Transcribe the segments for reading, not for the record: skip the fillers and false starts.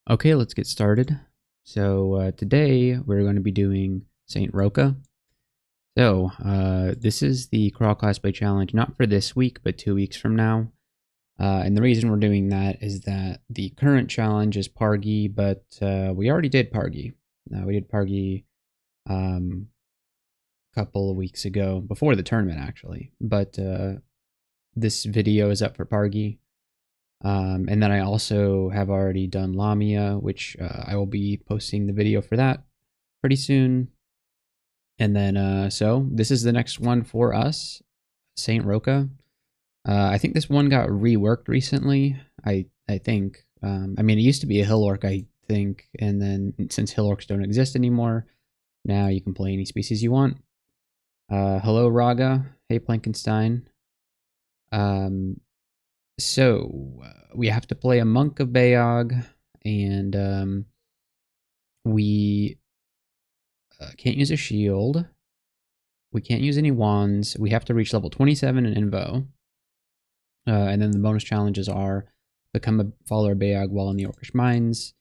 Okay, let's get started. So today we're going to be doing Saint Roka. So this is the Crawl Cosplay Challenge, not for this week, but 2 weeks from now. And the reason we're doing that is that the current challenge is Pargy, but we already did Pargy. We did Pargy a couple of weeks ago, before the tournament actually. But this video is up for Pargy. And then I also have already done Lamia, which I will be posting the video for that pretty soon. And then, so this is the next one for us, Saint Roka. I think this one got reworked recently. I think. I mean, it used to be a hill orc, I think, and then since hill orcs don't exist anymore, now you can play any species you want. Hello, Raga. Hey, Plankenstein. So we have to play a monk of Beogh, and we can't use a shield. We can't use any wands. We have to reach level 27 in Invo. And then the bonus challenges are become a follower of Beogh while in the Orcish Mines,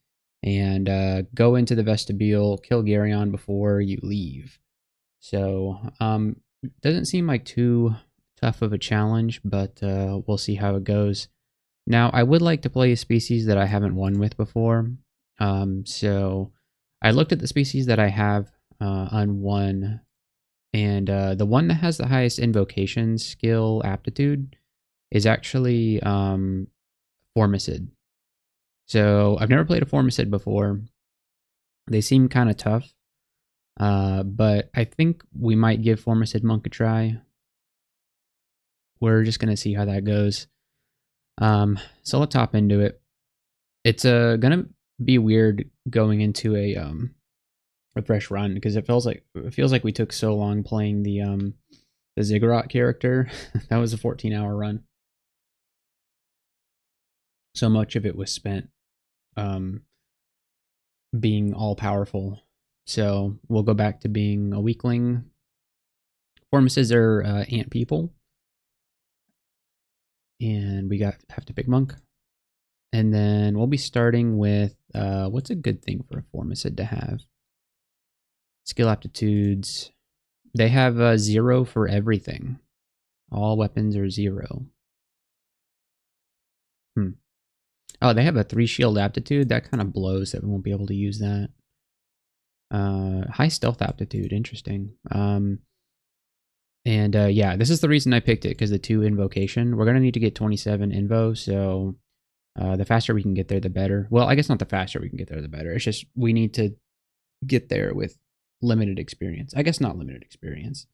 and go into the vestibule, kill Garyon before you leave. So doesn't seem like too tough of a challenge, but we'll see how it goes. Now, I would like to play a species that I haven't won with before. So I looked at the species that I have unwon, and the one that has the highest invocation skill aptitude is actually Formicid. So I've never played a Formicid before. They seem kind of tough, but I think we might give Formicid Monk a try. We're just going to see how that goes. So let's hop into it. It's gonna be weird going into a fresh run because it feels like we took so long playing the Ziggurat character. That was a 14-hour run. So much of it was spent being all powerful. So we'll go back to being a weakling. Formicids are ant people. And we have to pick monk. And then we'll be starting with, what's a good thing for a Formicid to have? Skill aptitudes. They have 0 for everything. All weapons are 0. Oh, they have a 3 shield aptitude. That kind of blows that we won't be able to use that. High stealth aptitude. Interesting. Yeah, this is the reason I picked it, because the 2 invocation. We're going to need to get 27 invo, so the faster we can get there, the better. Well, I guess not the faster we can get there, the better. It's just we need to get there with limited experience. I guess not limited experience.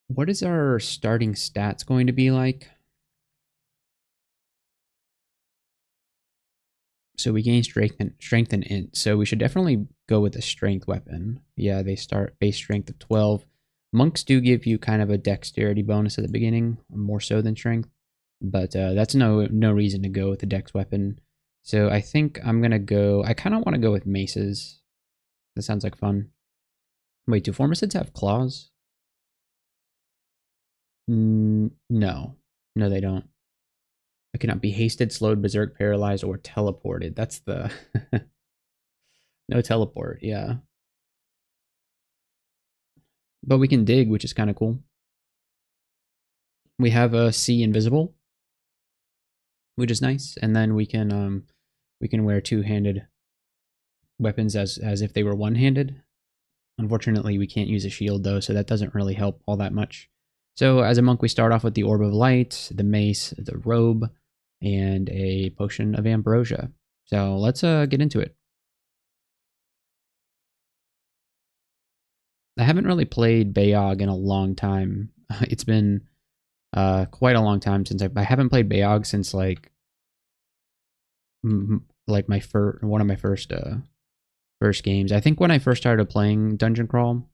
What is our starting stats going to be like? So we gain strength and int. So we should definitely go with a strength weapon. Yeah, they start base strength of 12. Monks do give you kind of a dexterity bonus at the beginning, more so than strength. But that's no reason to go with a dex weapon. So I think I'm going to go... I kind of want to go with maces. That sounds like fun. Wait, do Formicids have claws? No. No, they don't. It cannot be hasted, slowed, berserk, paralyzed, or teleported. That's the... No teleport, yeah. But we can dig, which is kind of cool. We have a see invisible, which is nice, and then we can wear 2-handed weapons as if they were one-handed. Unfortunately, we can't use a shield though, so that doesn't really help all that much. So as a monk, we start off with the Orb of Light, the Mace, the Robe, and a Potion of Ambrosia. So let's get into it. I haven't really played Beogh in a long time. It's been quite a long time since I haven't played Beogh since like my one of my first games. I think when I first started playing Dungeon Crawl,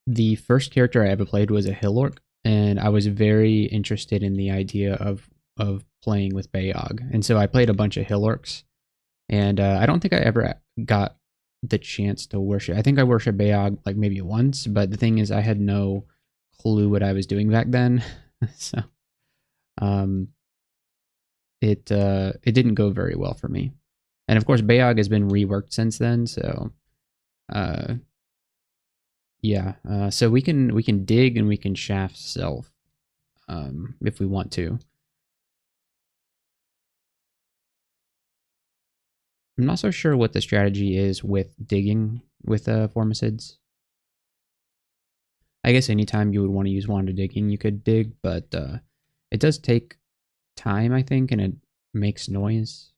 the first character I ever played was a hill orc, and I was very interested in the idea of playing with Beogh, and so I played a bunch of hill orcs, and I don't think I ever got the chance to worship. I think I worshipped Beogh like maybe once, but the thing is I had no clue what I was doing back then. So um, it didn't go very well for me. And of course, Beogh has been reworked since then. So uh, yeah, so we can dig and we can shaft self if we want to. I'm not so sure what the strategy is with digging with formicids. I guess anytime you would want to use wand of digging, you could dig, but it does take time, I think, and it makes noise.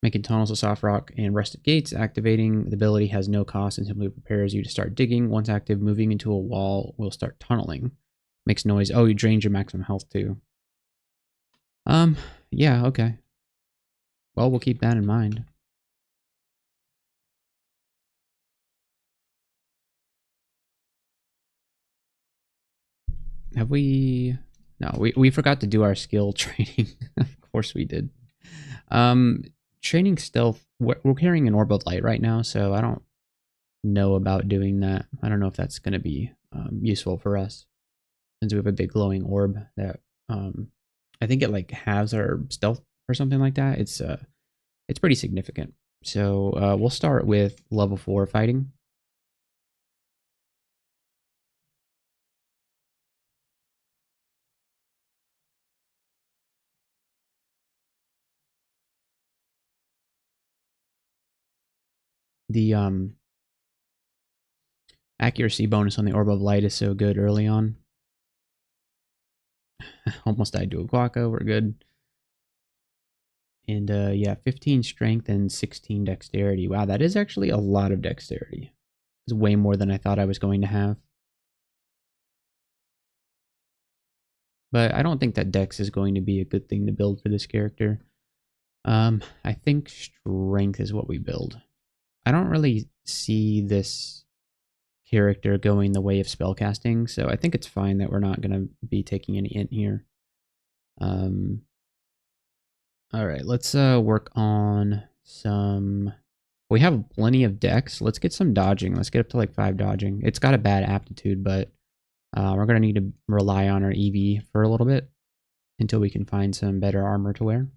Making tunnels of soft rock and rusted gates. Activating the ability has no cost and simply prepares you to start digging. Once active, moving into a wall will start tunneling. Makes noise. Oh, you drained your maximum health too. Yeah, okay. Well, we'll keep that in mind. Have we... No, we forgot to do our skill training. Of course we did. Training stealth... We're carrying an orb of light right now, so I don't know about doing that. I don't know if that's going to be useful for us. Since we have a big glowing orb that... I think it like halves our stealth or something like that. It's pretty significant. So we'll start with level 4 fighting. The accuracy bonus on the orb of light is so good early on. Almost died to a guaca. We're good. And yeah, 15 strength and 16 dexterity. Wow, that is actually a lot of dexterity. It's way more than I thought I was going to have. But I don't think that dex is going to be a good thing to build for this character. I think strength is what we build. I don't really see this character going the way of spellcasting, so I think it's fine that we're not going to be taking any int here. Alright, let's work on some... We have plenty of dex. Let's get some dodging. Let's get up to like 5 dodging. It's got a bad aptitude, but we're going to need to rely on our EV for a little bit until we can find some better armor to wear.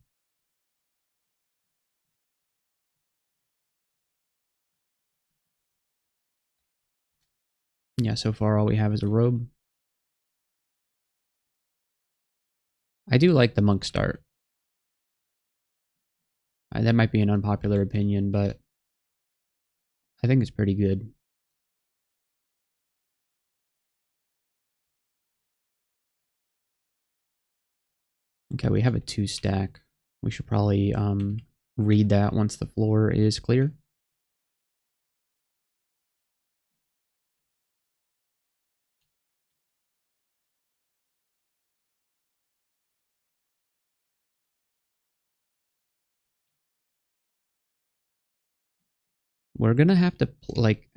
Yeah, so far all we have is a robe. I do like the monk start. That might be an unpopular opinion, but I think it's pretty good. Okay, we have a 2 stack. We should probably read that once the floor is clear. We're gonna have to like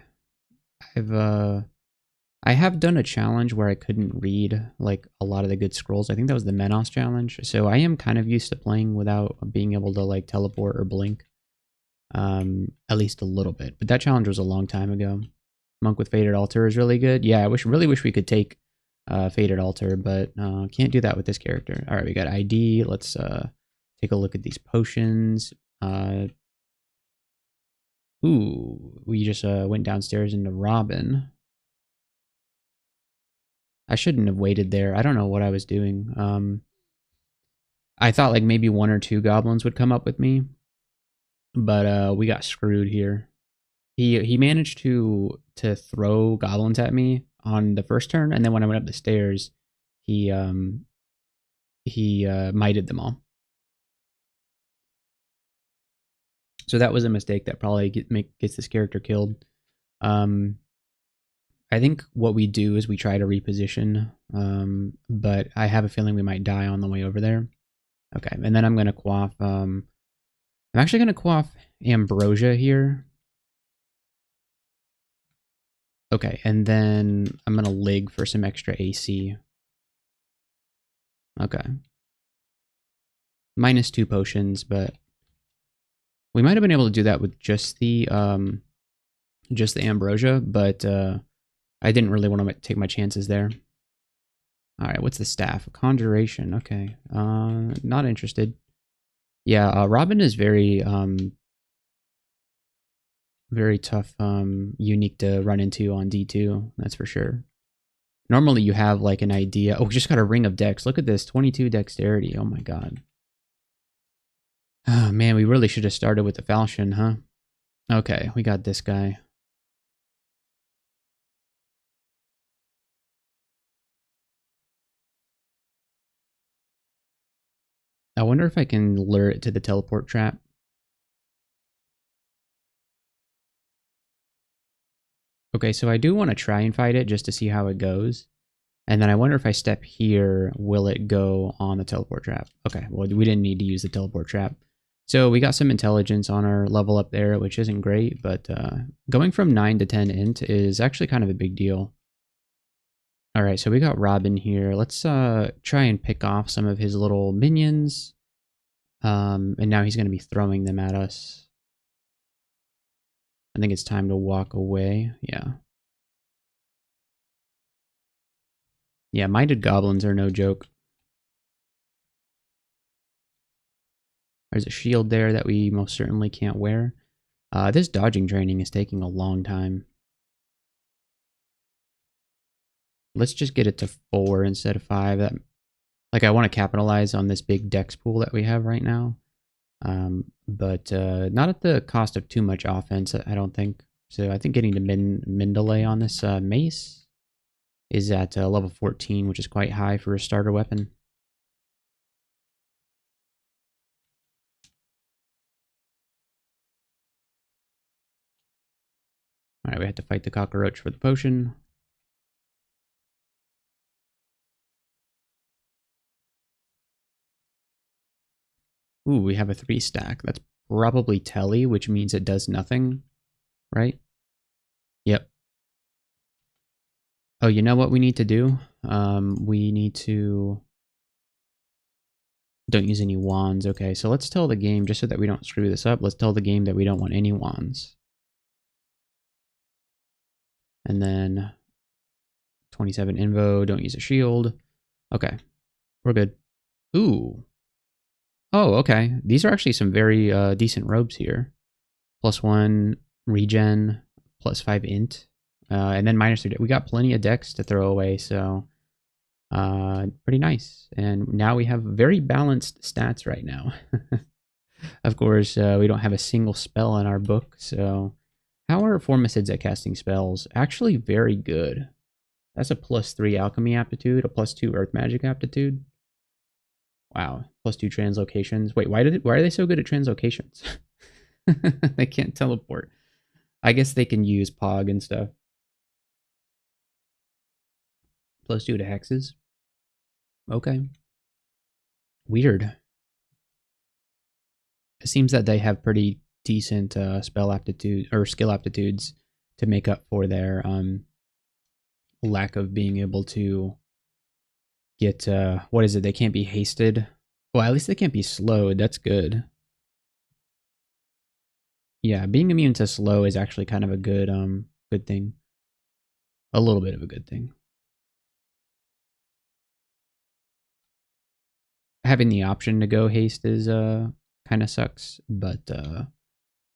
I have done a challenge where I couldn't read like a lot of the good scrolls. I think that was the Menos challenge. So I am kind of used to playing without being able to like teleport or blink. At least a little bit. But that challenge was a long time ago. Monk with Faded Altar is really good. Yeah, really wish we could take Faded Altar, but can't do that with this character. All right, we got ID. Let's take a look at these potions. Ooh, we just went downstairs into Robin. I shouldn't have waited there. I don't know what I was doing. I thought like maybe 1 or 2 goblins would come up with me, but we got screwed here. He managed to throw goblins at me on the first turn, and then when I went up the stairs, he mited them all. So that was a mistake that probably gets this character killed. I think what we do is we try to reposition, but I have a feeling we might die on the way over there. Okay, and then I'm going to quaff... I'm actually going to quaff Ambrosia here. Okay, and then I'm going to lig for some extra AC. Okay. -2 potions, but we might have been able to do that with just the ambrosia, but I I didn't really want to take my chances there. All right, what's the staff? Conjuration. Okay. Not interested. Yeah, Robin is very very tough, unique to run into on D2. That's for sure. Normally you have like an idea. Oh, we just got a ring of dex. Look at this, 22 dexterity. Oh my god. Oh man, we really should have started with the falchion, huh? Okay, we got this guy. I wonder if I can lure it to the teleport trap. Okay, so I do want to try and fight it just to see how it goes. And then I wonder if I step here, will it go on the teleport trap? Okay, well, we didn't need to use the teleport trap. So we got some intelligence on our level up there, which isn't great, but going from 9 to 10 int is actually kind of a big deal. All right, so we got Robin here. Let's try and pick off some of his little minions. And now he's going to be throwing them at us. I think it's time to walk away. Yeah. Yeah, minded goblins are no joke. There's a shield there that we most certainly can't wear. This dodging training is taking a long time. Let's just get it to 4 instead of 5. That, like, I want to capitalize on this big dex pool that we have right now. But not at the cost of too much offense, I don't think. So I think getting to min delay on this mace is at level 14, which is quite high for a starter weapon. Alright, we have to fight the cockroach for the potion. Ooh, we have a 3 stack. That's probably telly, which means it does nothing, right? Yep. Oh, you know what we need to do? We need to... Don't use any wands. Okay, so let's tell the game, just so that we don't screw this up, let's tell the game that we don't want any wands. And then 27 invo, don't use a shield. Okay, we're good. Ooh. Oh, okay. These are actually some very decent robes here. +1 regen, +5 int, and then -3. We got plenty of dex to throw away, so pretty nice. And now we have very balanced stats right now. Of course, we don't have a single spell in our book, so how are Formicids at casting spells? Actually very good. That's a +3 alchemy aptitude, a +2 earth magic aptitude. Wow, +2 translocations. Wait, why are they so good at translocations? They can't teleport. I guess they can use Pog and stuff. +2 to hexes. Okay. Weird. It seems that they have pretty decent spell aptitude or skill aptitudes to make up for their lack of being able to get what is it? They can't be hasted. Well, at least they can't be slowed. That's good. Yeah, being immune to slow is actually kind of a good good thing. A little bit of a good thing. Having the option to go haste is kind of sucks, but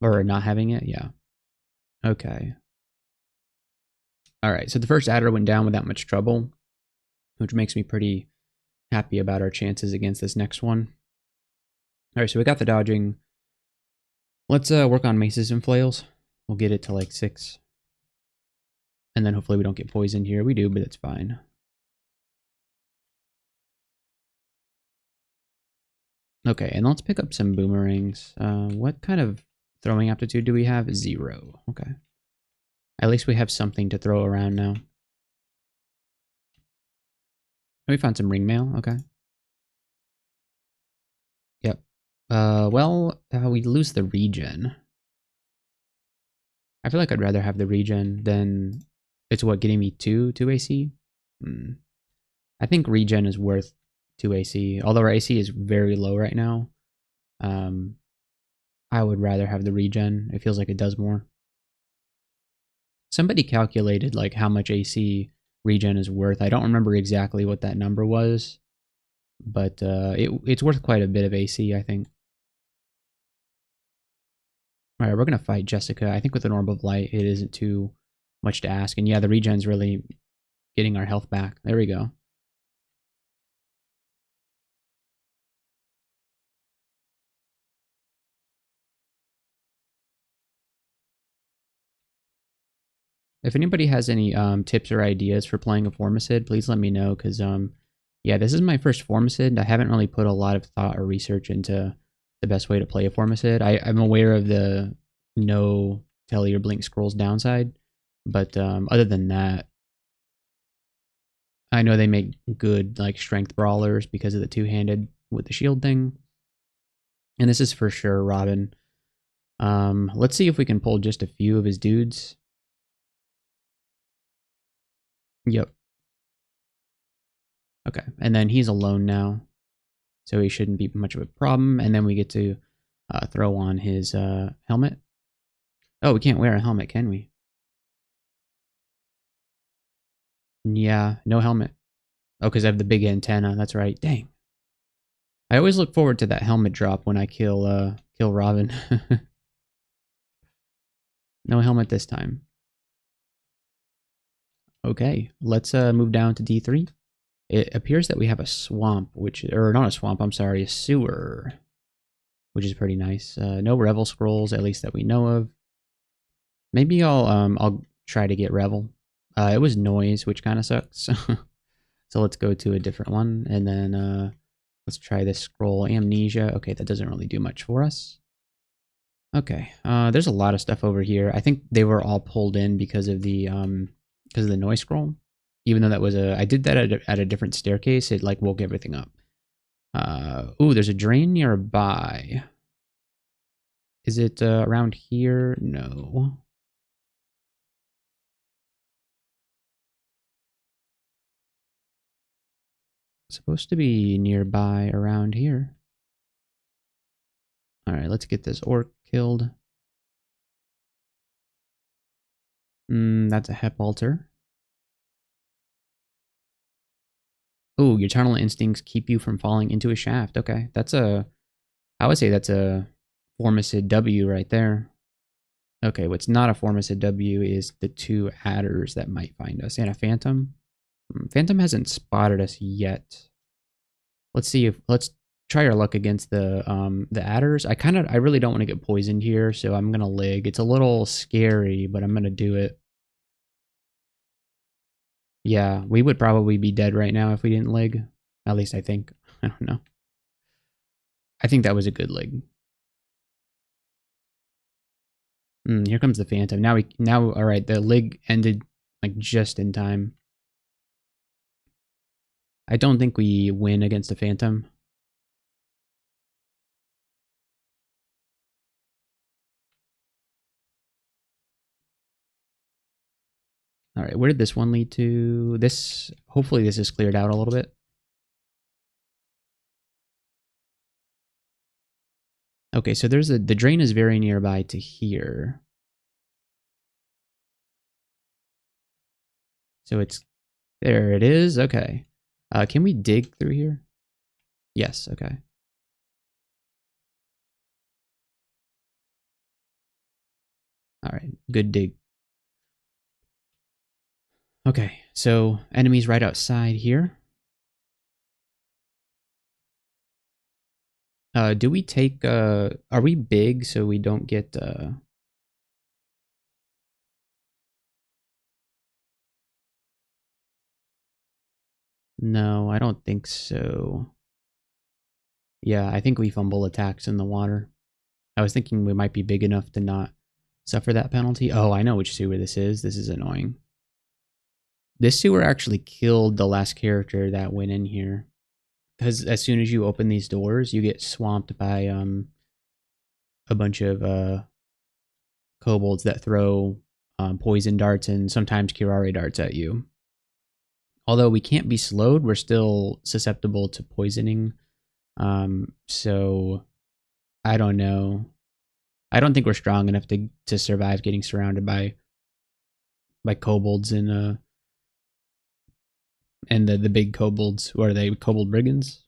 or not having it, yeah. Okay. All right, so the first adder went down without much trouble, which makes me pretty happy about our chances against this next one. All right, so we got the dodging. Let's work on maces and flails. We'll get it to like 6. And then hopefully we don't get poisoned here. We do, but it's fine. Okay, and let's pick up some boomerangs. What kind of throwing aptitude do we have? 0. Okay. At least we have something to throw around now. We found some ring mail. Okay. Yep. Well, we lose the regen. I feel like I'd rather have the regen than... It's what, getting me 2 AC? I think regen is worth 2 AC. Although our AC is very low right now. I would rather have the regen. It feels like it does more. Somebody calculated like how much AC regen is worth. I don't remember exactly what that number was, but it's worth quite a bit of AC, I think. All right, we're gonna fight Jessica. I think with an Orb of Light, it isn't too much to ask. And yeah, the regen's really getting our health back. There we go. If anybody has any tips or ideas for playing a Formicid, please let me know, because yeah, this is my first Formicid. I haven't really put a lot of thought or research into the best way to play a Formicid. I'm aware of the no Telly or Blink Scrolls downside, but other than that, I know they make good like strength brawlers because of the two-handed with the shield thing. And this is for sure Robin. Let's see if we can pull just a few of his dudes. Yep. Okay, and then he's alone now, so he shouldn't be much of a problem. And then we get to throw on his helmet. Oh, we can't wear a helmet, can we? Yeah, no helmet. Oh, because I have the big antenna. That's right. Dang. I always look forward to that helmet drop when I kill Robin. No helmet this time. Okay, let's move down to D3. It appears that we have a swamp, or not a swamp, I'm sorry, a sewer, which is pretty nice. No Revel scrolls, at least that we know of. Maybe I'll try to get Revel. It was noise, which kind of sucks. So let's go to a different one, and then let's try this scroll. Amnesia. Okay, that doesn't really do much for us. Okay, there's a lot of stuff over here. I think they were all pulled in because of the noise scroll. Even though that was I did that at a different staircase. It like woke everything up. Ooh, there's a drain nearby. Is it around here? No. It's supposed to be nearby around here. All right, let's get this orc killed. That's a hep altar. Ooh, your tunnel instincts keep you from falling into a shaft. Okay, I would say that's a Formicid W right there. Okay, what's not a Formicid W is the two adders that might find us, and a phantom. Phantom hasn't spotted us yet. Let's try our luck against the adders. I really don't want to get poisoned here, so I'm gonna lig. It's a little scary, but I'm gonna do it. Yeah, we would probably be dead right now if we didn't lig. At least I think. I don't know. I think that was a good lig. Here comes the phantom. Now all right, the lig ended like just in time. I don't think we win against the phantom. All right, where did this one lead to? Hopefully this is cleared out a little bit. Okay, so the drain is very nearby to here. So there it is. Okay. Can we dig through here? Yes, okay. All right, good dig. Okay, so enemies right outside here. Do we take, are we big so we don't get, no, I don't think so. Yeah, I think we fumble attacks in the water. I was thinking we might be big enough to not suffer that penalty. Oh, I know which sewer this is. This is annoying. This sewer actually killed the last character that went in here. Because as soon as you open these doors, you get swamped by a bunch of kobolds that throw poison darts and sometimes curare darts at you. Although we can't be slowed, we're still susceptible to poisoning. So I don't know. I don't think we're strong enough to survive getting surrounded by by kobolds and the big kobolds. What are they? Kobold brigands?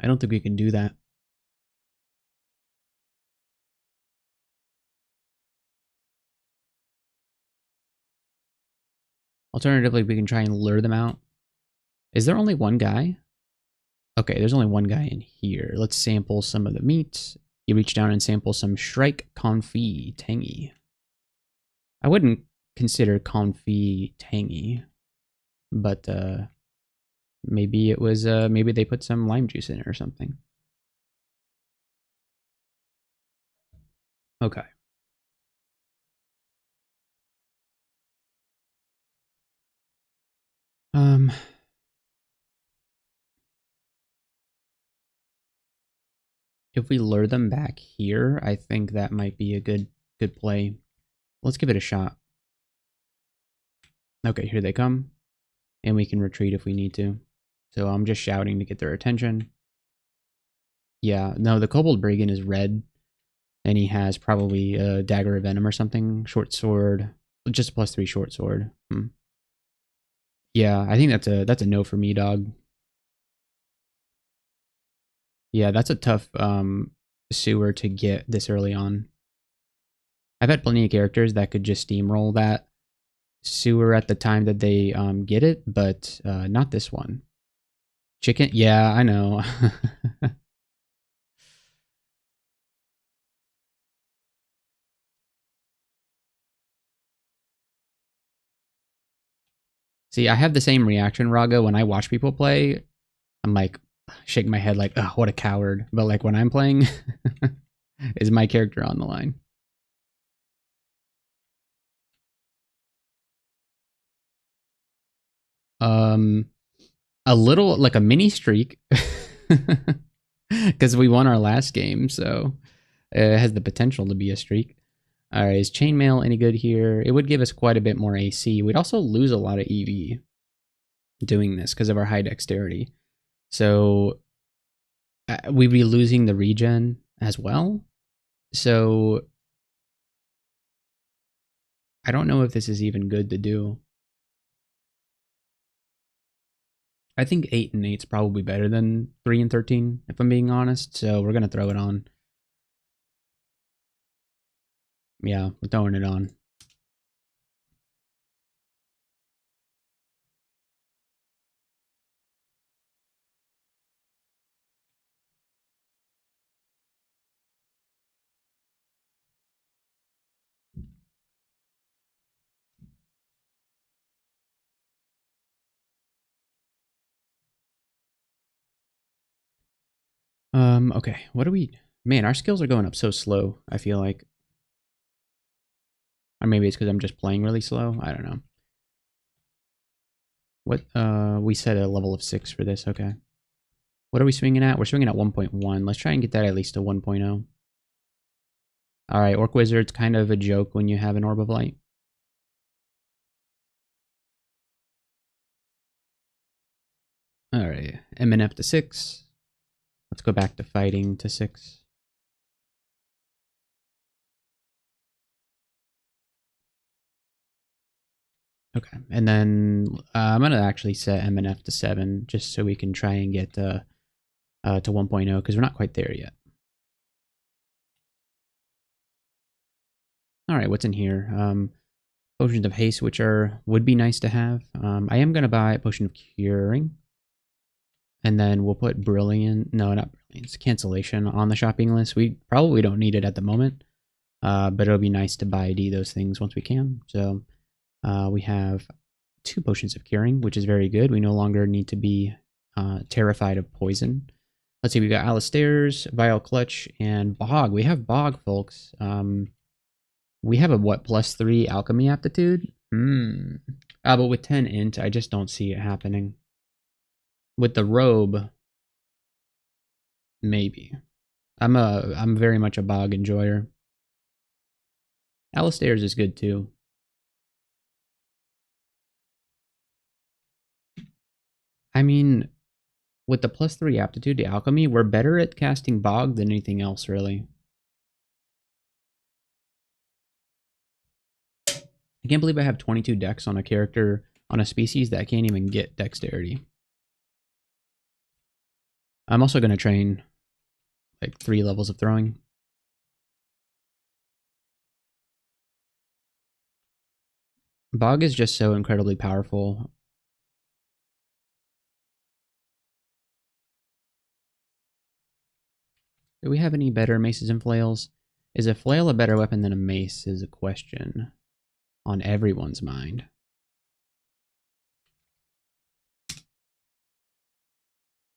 I don't think we can do that. Alternatively, we can try and lure them out. Is there only one guy? Okay, there's only one guy in here. Let's sample some of the meat. You reach down and sample some Shrike Confit tangy. I wouldn't consider Confit tangy, but maybe it was maybe they put some lime juice in it or something. Okay. Um, if we lure them back here, I think that might be a good play. Let's give it a shot. Okay, here they come. And we can retreat if we need to. So I'm just shouting to get their attention. Yeah, no, the Kobold Brigand is red. And he has probably a Dagger of Venom or something. Short sword. Just a +3 short sword. Yeah, I think that's a no for me, dog. Yeah, that's a tough sewer to get this early on. I've had plenty of characters that could just steamroll that sewer at the time that they get it, but not this one. Chicken? Yeah, I know. See, I have the same reaction, Raga, when I watch people play. I'm like, shaking my head like, oh, what a coward. But like when I'm playing, is my character on the line? Um, a little like a mini streak because we won our last game, so it has the potential to be a streak. All right, is chainmail any good here? It would give us quite a bit more AC. We'd also lose a lot of EV doing this because of our high dexterity. So we'd be losing the regen as well. So I don't know if this is even good to do. I think 8 and 8 is probably better than 3 and 13, if I'm being honest. So we're going to throw it on. Yeah, we're throwing it on. Okay. What do we... Man, our skills are going up so slow, I feel like. Or maybe it's because I'm just playing really slow. I don't know. What, we set a level of 6 for this, okay. What are we swinging at? We're swinging at 1.1. Let's try and get that at least to 1.0. Alright, Orc Wizard's kind of a joke when you have an Orb of Light. Alright, MNF to 6. Let's go back to fighting to 6. Okay, and then I'm going to actually set MNF to 7 just so we can try and get to 1.0 because we're not quite there yet. Alright, what's in here? Potions of Haste, which would be nice to have. I am going to buy a Potion of Curing. And then we'll put Brilliant, no, not Brilliant, Cancellation on the shopping list. We probably don't need it at the moment, but it'll be nice to buy those things once we can. So we have 2 Potions of Curing, which is very good. We no longer need to be terrified of poison. Let's see, we got Alistair's, Vile Clutch, and Beogh. We have Beogh, folks. We have a, what, +3 Alchemy Aptitude? But with 10 Int, I just don't see it happening. With the robe, maybe. I'm very much a Beogh enjoyer. Alistair's is good too. I mean, with the +3 aptitude to alchemy, we're better at casting Beogh than anything else, really. I can't believe I have 22 dex on a character, on a species that can't even get dexterity. I'm also going to train like 3 levels of throwing. Beogh is just so incredibly powerful. Do we have any better maces and flails? Is a flail a better weapon than a mace is a question on everyone's mind.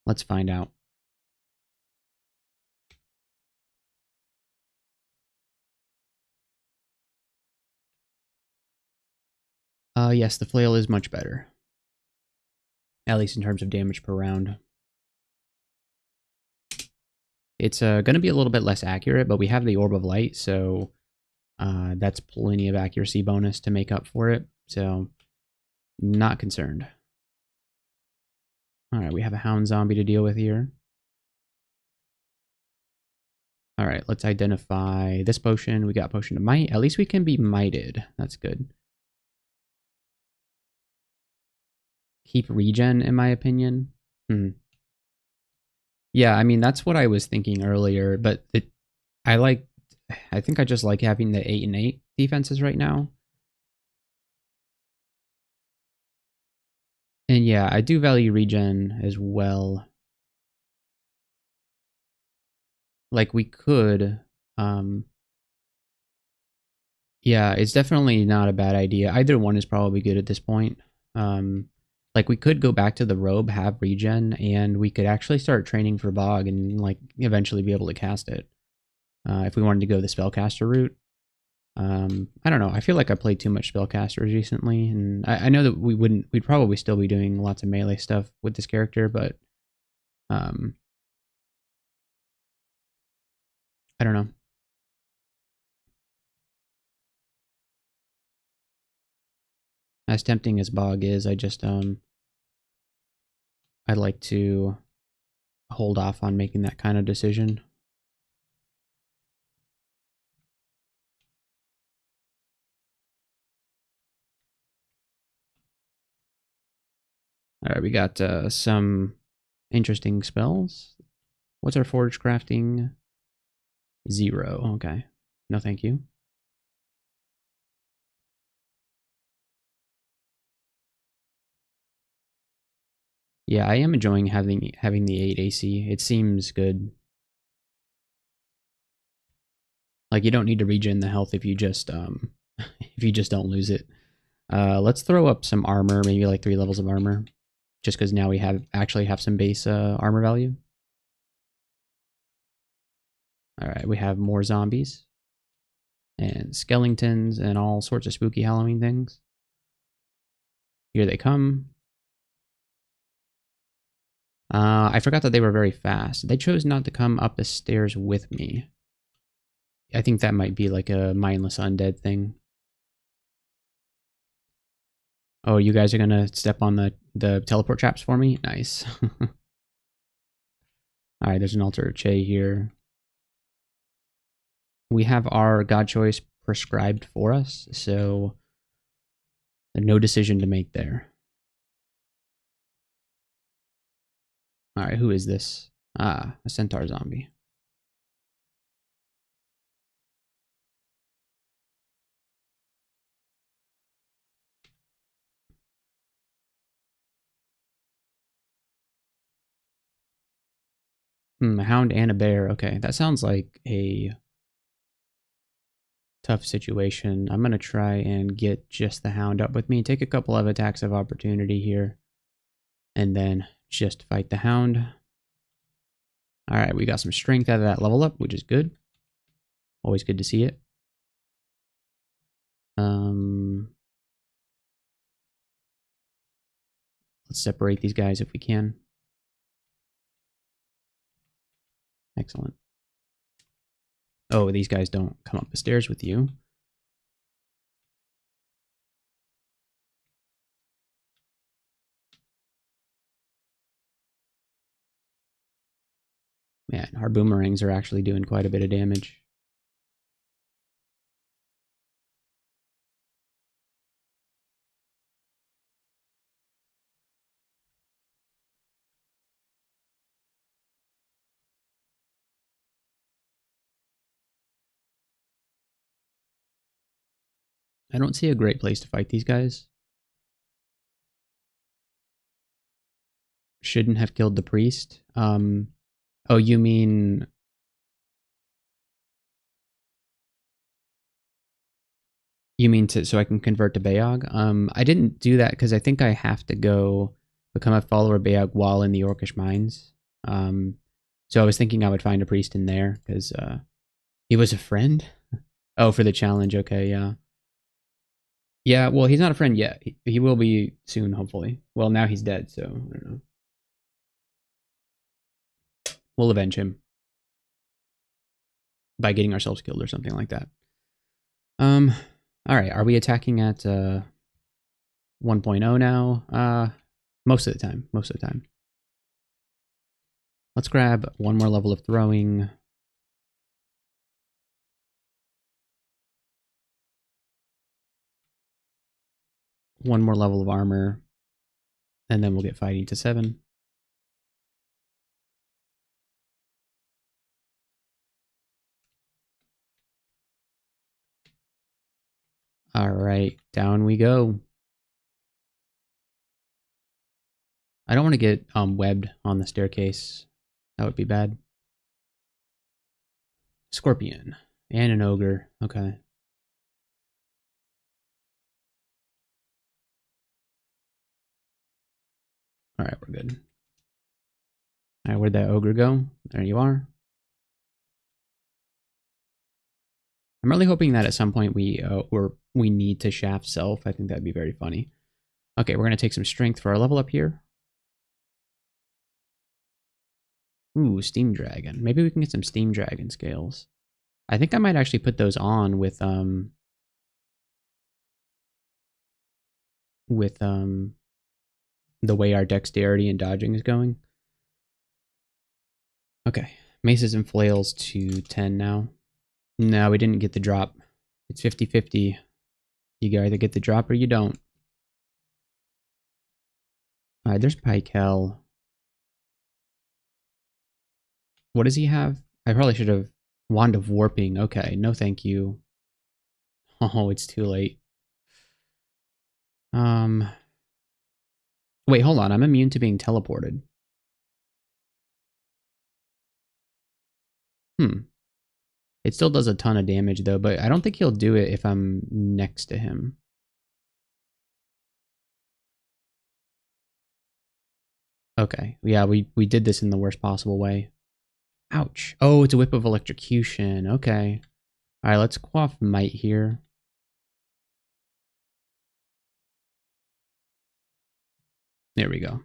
Let's find out. Yes, the flail is much better. At least in terms of damage per round. It's going to be a little bit less accurate, but we have the Orb of Light, so that's plenty of accuracy bonus to make up for it. So, not concerned. Alright, we have a Hound Zombie to deal with here. Alright, let's identify this potion. We got Potion of Might. At least we can be mighted. That's good. Keep regen, in my opinion. Yeah, I mean, that's what I was thinking earlier, but I think I just like having the 8 and 8 defenses right now. And yeah, I do value regen as well. Like we could, yeah, it's definitely not a bad idea. Either one is probably good at this point. Like we could go back to the robe, have regen, and we could actually start training for Beogh and like eventually be able to cast it. If we wanted to go the spellcaster route. I don't know. I feel like I played too much spellcasters recently, and I know that we'd probably still be doing lots of melee stuff with this character, but I don't know. As tempting as Beogh is, I just I'd like to hold off on making that kind of decision. All right, we got some interesting spells. What's our forge crafting? 0. Okay. No, thank you. Yeah, I am enjoying having the 8 AC. It seems good. Like you don't need to regen the health if you just if you just don't lose it. Let's throw up some armor, maybe like 3 levels of armor, just because now we actually have some base armor value. All right, we have more zombies and skeletons and all sorts of spooky Halloween things. Here they come. I forgot that they were very fast. They chose not to come up the stairs with me. I think that might be like a mindless undead thing. Oh, you guys are gonna step on the teleport traps for me? Nice. Alright, there's an altar of Che here. We have our god choice prescribed for us, so no decision to make there. Alright, who is this? Ah, a centaur zombie. A hound and a bear. Okay, that sounds like a tough situation. I'm going to try and get just the hound up with me. Take a couple of attacks of opportunity here. And then just fight the hound. Alright, we got some strength out of that level up, which is good. Always good to see it. Let's separate these guys if we can. Excellent. Oh, these guys don't come up the stairs with you. Man, our boomerangs are actually doing quite a bit of damage. I don't see a great place to fight these guys. Shouldn't have killed the priest. Oh, you mean... You mean so I can convert to Beogh? I didn't do that because I think I have to go become a follower of Beogh while in the Orcish mines. So I was thinking I would find a priest in there because he was a friend. Oh, for the challenge. Okay, yeah. Yeah, well, he's not a friend yet. He will be soon, hopefully. Well, now he's dead, so I don't know. We'll avenge him by getting ourselves killed or something like that. Um, all right. Are we attacking at 1.0 now? Most of the time. Most of the time. Let's grab one more level of throwing. One more level of armor. And then we'll get fighting to 7. All right. Down we go. I don't want to get webbed on the staircase. That would be bad. Scorpion. And an ogre. Okay. Alright, we're good. Alright, where'd that ogre go? There you are. I'm really hoping that at some point we need to shaft self. I think that'd be very funny. Okay, we're going to take some strength for our level up here. Ooh, Steam Dragon. Maybe we can get some Steam Dragon scales. I think I might actually put those on with the way our dexterity and dodging is going. Okay, maces and flails to 10 now. No, we didn't get the drop. It's 50-50. You either get the drop or you don't. Alright, there's Pykel. What does he have? I probably should have... Wand of Warping. Okay, no thank you. Oh, it's too late. Wait, hold on. I'm immune to being teleported. It still does a ton of damage, though, but I don't think he'll do it if I'm next to him. Okay, yeah, we did this in the worst possible way. Ouch. Oh, it's a whip of electrocution. Okay. Alright, let's quaff might here. There we go.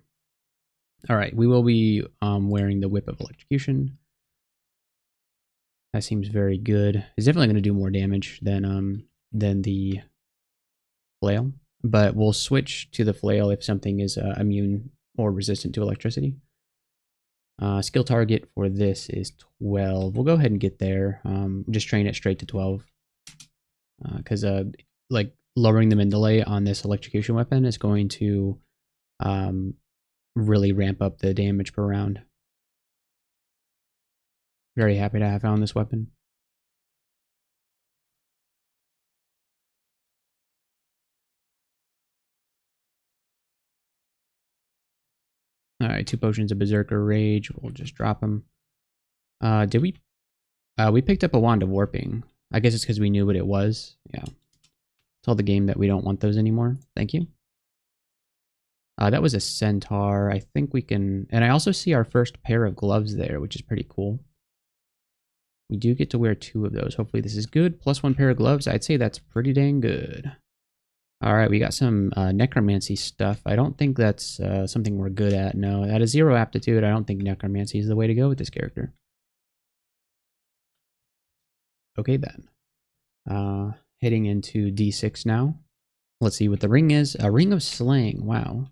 Alright, we will be wearing the whip of electrocution. That seems very good. It's definitely going to do more damage than the flail, but we'll switch to the flail if something is immune or resistant to electricity. Skill target for this is 12. We'll go ahead and get there. Just train it straight to 12. Because like lowering the min delay on this electrocution weapon is going to really ramp up the damage per round. Very happy to have found this weapon. Alright, 2 potions of Berserker Rage. We'll just drop them. Did we? We picked up a Wand of Warping. I guess it's because we knew what it was. Yeah. Tell the game that we don't want those anymore. Thank you. That was a Centaur. I think we can... And I also see our first pair of gloves there, which is pretty cool. We do get to wear 2 of those. Hopefully this is good. Plus 1 pair of gloves. I'd say that's pretty dang good. Alright, we got some necromancy stuff. I don't think that's something we're good at. No, at a 0 aptitude, I don't think necromancy is the way to go with this character. Okay then. Heading into D6 now. Let's see what the ring is. A ring of slaying. Wow.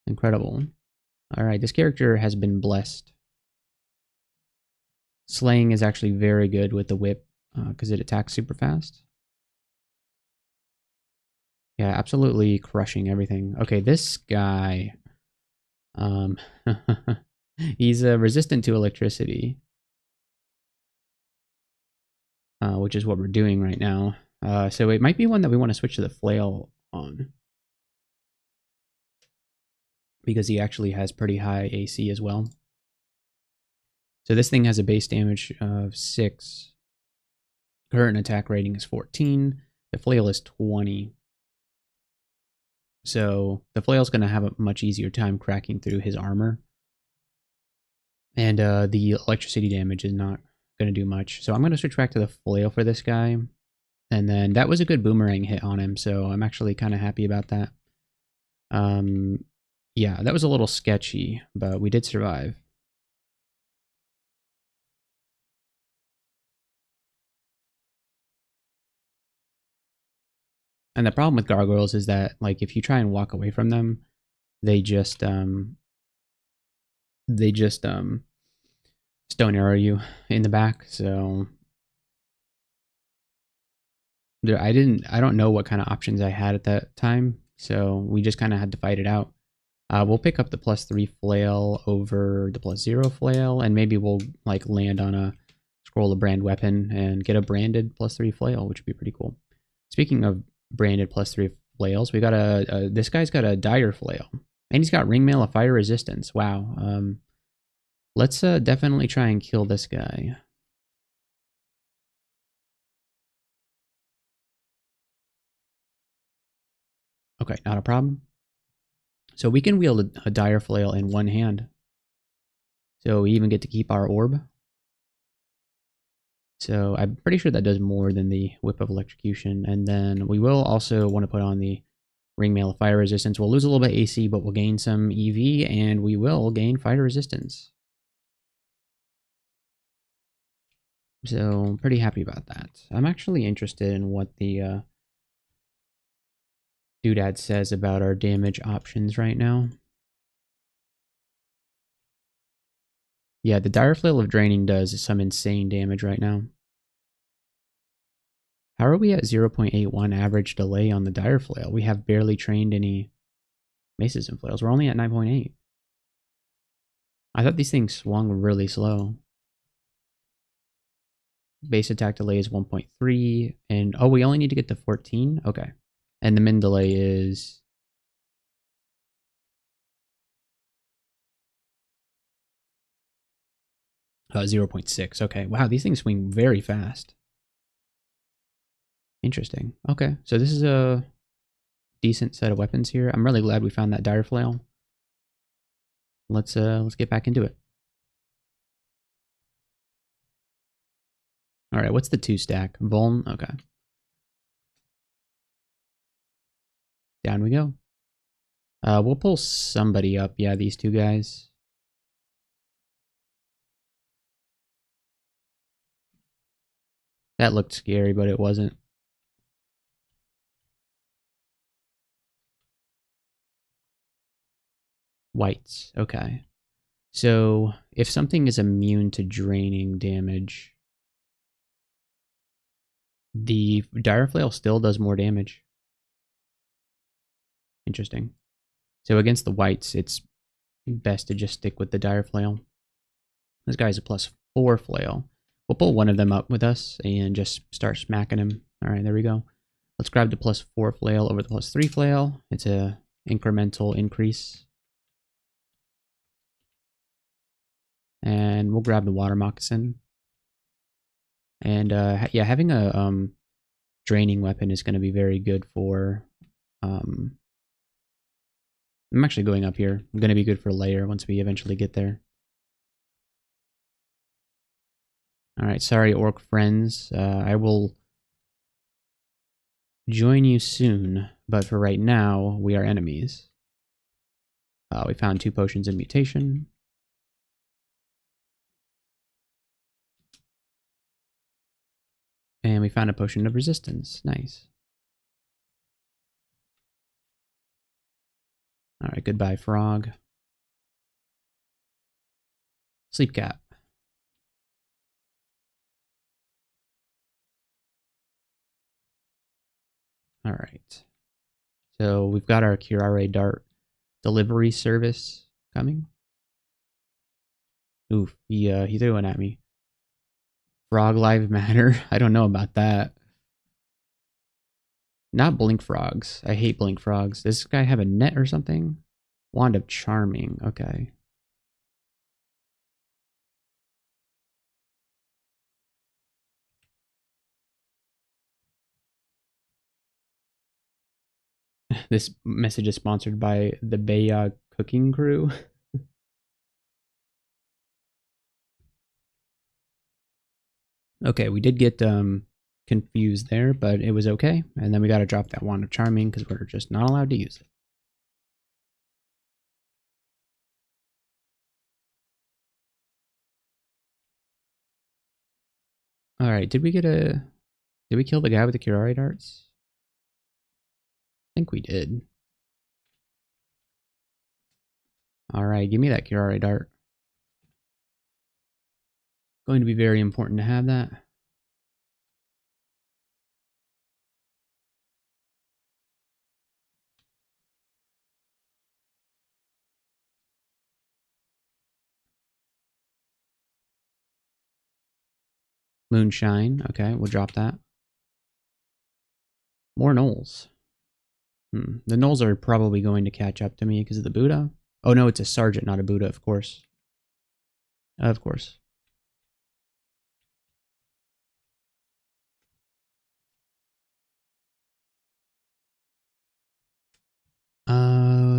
Incredible. Alright, this character has been blessed. Slaying is actually very good with the whip because it attacks super fast. Yeah, absolutely crushing everything. Okay, this guy... he's resistant to electricity. Which is what we're doing right now. So it might be one that we want to switch to the flail on. Because he actually has pretty high AC as well. So this thing has a base damage of 6. Current attack rating is 14. The flail is 20. So the flail's going to have a much easier time cracking through his armor. And the electricity damage is not going to do much. So I'm going to switch back to the flail for this guy. And then that was a good boomerang hit on him, so I'm actually kind of happy about that. Yeah, that was a little sketchy, but we did survive. And the problem with gargoyles is that, like, if you try and walk away from them, they just stone arrow you in the back. So there, I don't know what kind of options I had at that time. So we just kind of had to fight it out. We'll pick up the +3 flail over the +0 flail, and maybe we'll like land on a scroll of brand weapon and get a branded +3 flail, which would be pretty cool. Speaking of branded +3 flails, we got this guy's got a dire flail, and he's got ringmail of fire resistance. Wow. Let's definitely try and kill this guy. Okay, not a problem. So we can wield a dire flail in one hand. So we even get to keep our orb. So I'm pretty sure that does more than the Whip of Electrocution. And then we will also want to put on the Ringmail of Fire Resistance. We'll lose a little bit AC, but we'll gain some EV, and we will gain Fire Resistance. So I'm pretty happy about that. I'm actually interested in what the doodad says about our damage options right now. Yeah, the Dire Flail of Draining does some insane damage right now. How are we at 0.81 average delay on the Dire Flail? We have barely trained any maces and flails. We're only at 9.8. I thought these things swung really slow. Base attack delay is 1.3. And oh, we only need to get to 14? Okay. And the min delay is... Uh, 0.6. Okay. Wow, these things swing very fast. Interesting. Okay. So this is a decent set of weapons here. I'm really glad we found that Dire Flail. Let's get back into it. All right, what's the 2 stack? Vuln? Okay. Down we go. We'll pull somebody up. Yeah, these 2 guys. That looked scary, but it wasn't. Whites. Okay. So if something is immune to draining damage, the Dire Flail still does more damage. Interesting. So against the whites, it's best to just stick with the Dire Flail. This guy's a +4 flail. We'll pull one of them up with us and just start smacking him. All right, there we go. Let's grab the +4 flail over the +3 flail. It's a incremental increase. And we'll grab the water moccasin. And yeah, having a draining weapon is going to be very good for... I'm actually going up here. I'm going to be good for layer once we eventually get there. Alright, sorry orc friends. I will join you soon, but for right now, we are enemies. We found 2 potions of mutation. And we found a potion of resistance. Nice. Alright, goodbye, frog. Sleep cap. Alright. So we've got our Curare Dart delivery service coming. Oof, he threw one at me. Frog Live Matter? I don't know about that. Not blink frogs. I hate blink frogs. Does this guy have a net or something? Wand of charming. Okay. This message is sponsored by the Beogh cooking crew. Okay, we did get confused there, but it was okay. And then we got to drop that wand of charming because we're just not allowed to use it. All right, did we kill the guy with the Curare darts? I think we did. All right, give me that Curare dart. Going to be very important to have that. Moonshine. Okay, we'll drop that. More gnolls. The gnolls are probably going to catch up to me because of the Buddha. Oh no, it's a sergeant, not a Buddha, of course. Of course.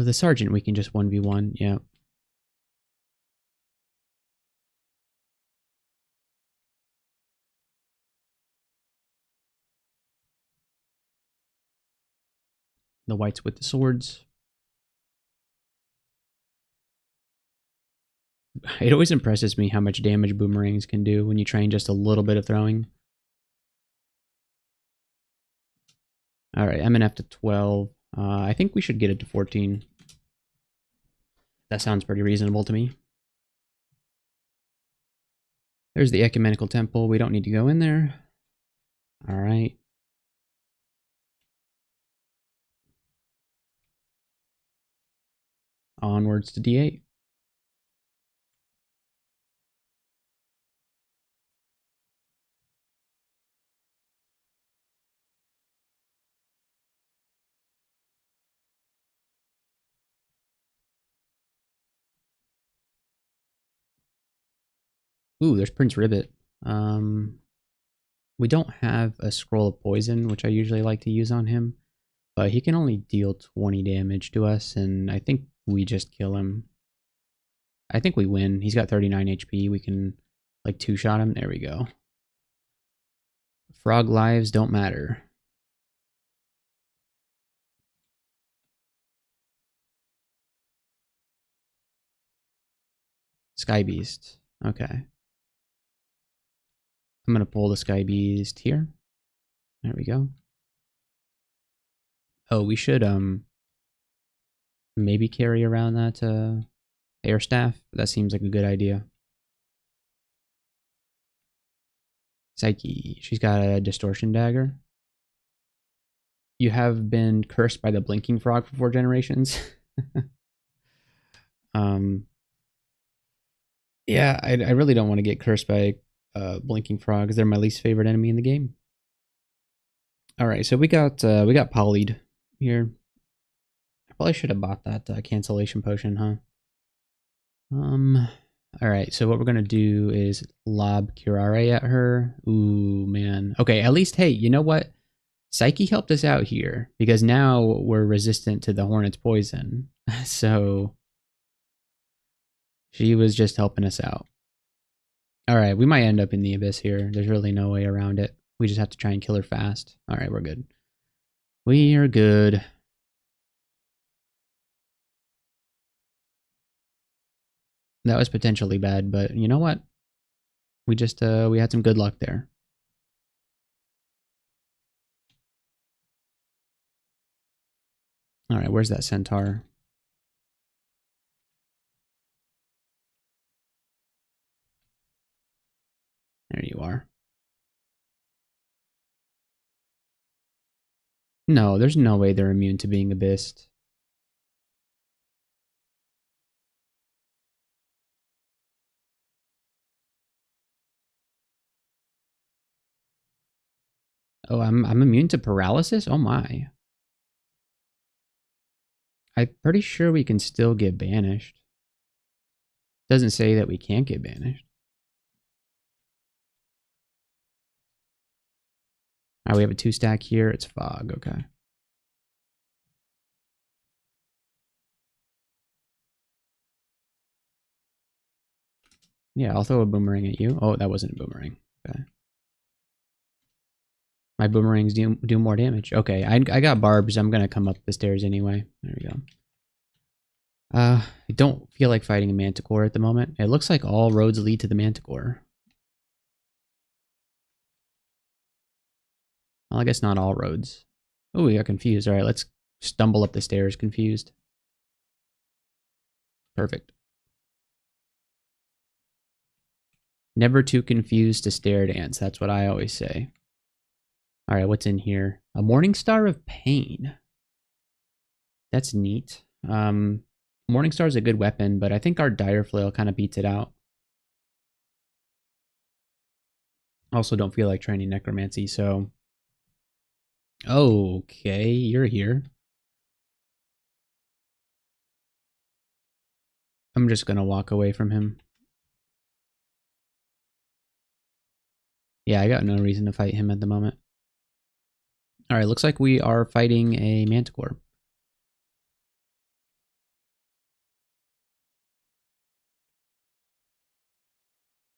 The sergeant we can just 1v1, yeah. The whites with the swords. It always impresses me how much damage boomerangs can do when you train just a little bit of throwing. Alright, MNF to 12. I think we should get it to 14. That sounds pretty reasonable to me. There's the Ecumenical Temple. We don't need to go in there. Alright. Onwards to D8. Ooh, there's Prince Ribbit. We don't have a Scroll of Poison, which I usually like to use on him. But he can only deal 20 damage to us, and I think we just kill him. I think we win. He's got 39 HP. We can, like, two-shot him. There we go. Frog lives don't matter. Sky Beast. Okay. I'm going to pull the Sky Beast here. There we go. Oh, we should, maybe carry around that, air staff. That seems like a good idea. Psyche. She's got a distortion dagger. You have been cursed by the blinking frog for 4 generations. Yeah, I really don't want to get cursed by blinking frogs. They're my least favorite enemy in the game. All right, so we got polyed here. I probably should have bought that cancellation potion, huh? All right, so what we're gonna do is lob Curare at her. Ooh, man. Okay, at least, hey, you know what? Psyche helped us out here because now we're resistant to the Hornet's poison. So she was just helping us out. All right, we might end up in the abyss here. There's really no way around it. We just have to try and kill her fast. All right, we're good. We are good. That was potentially bad, but you know what? We just we had some good luck there. All right, where's that centaur? There you are. No, there's no way they're immune to being abyssed. Oh, I'm immune to paralysis? Oh my. I'm pretty sure we can still get banished. Doesn't say that we can't get banished. Alright, we have a 2-stack here. It's fog, okay. Yeah, I'll throw a boomerang at you. Oh, that wasn't a boomerang. Okay. My boomerangs do more damage. Okay, I got barbs. I'm gonna come up the stairs anyway. There we go. I don't feel like fighting a manticore at the moment. It looks like all roads lead to the manticore. Well, I guess not all roads. Oh, we got confused. All right, let's stumble up the stairs confused. Perfect. Never too confused to stare at ants. That's what I always say. All right, what's in here? A Morning Star of Pain. That's neat. Morning Star is a good weapon, but I think our Dire Flail kind of beats it out. Also, don't feel like training Necromancy, so... Okay, you're here. I'm just gonna walk away from him. Yeah, I got no reason to fight him at the moment. Alright, looks like we are fighting a Manticore.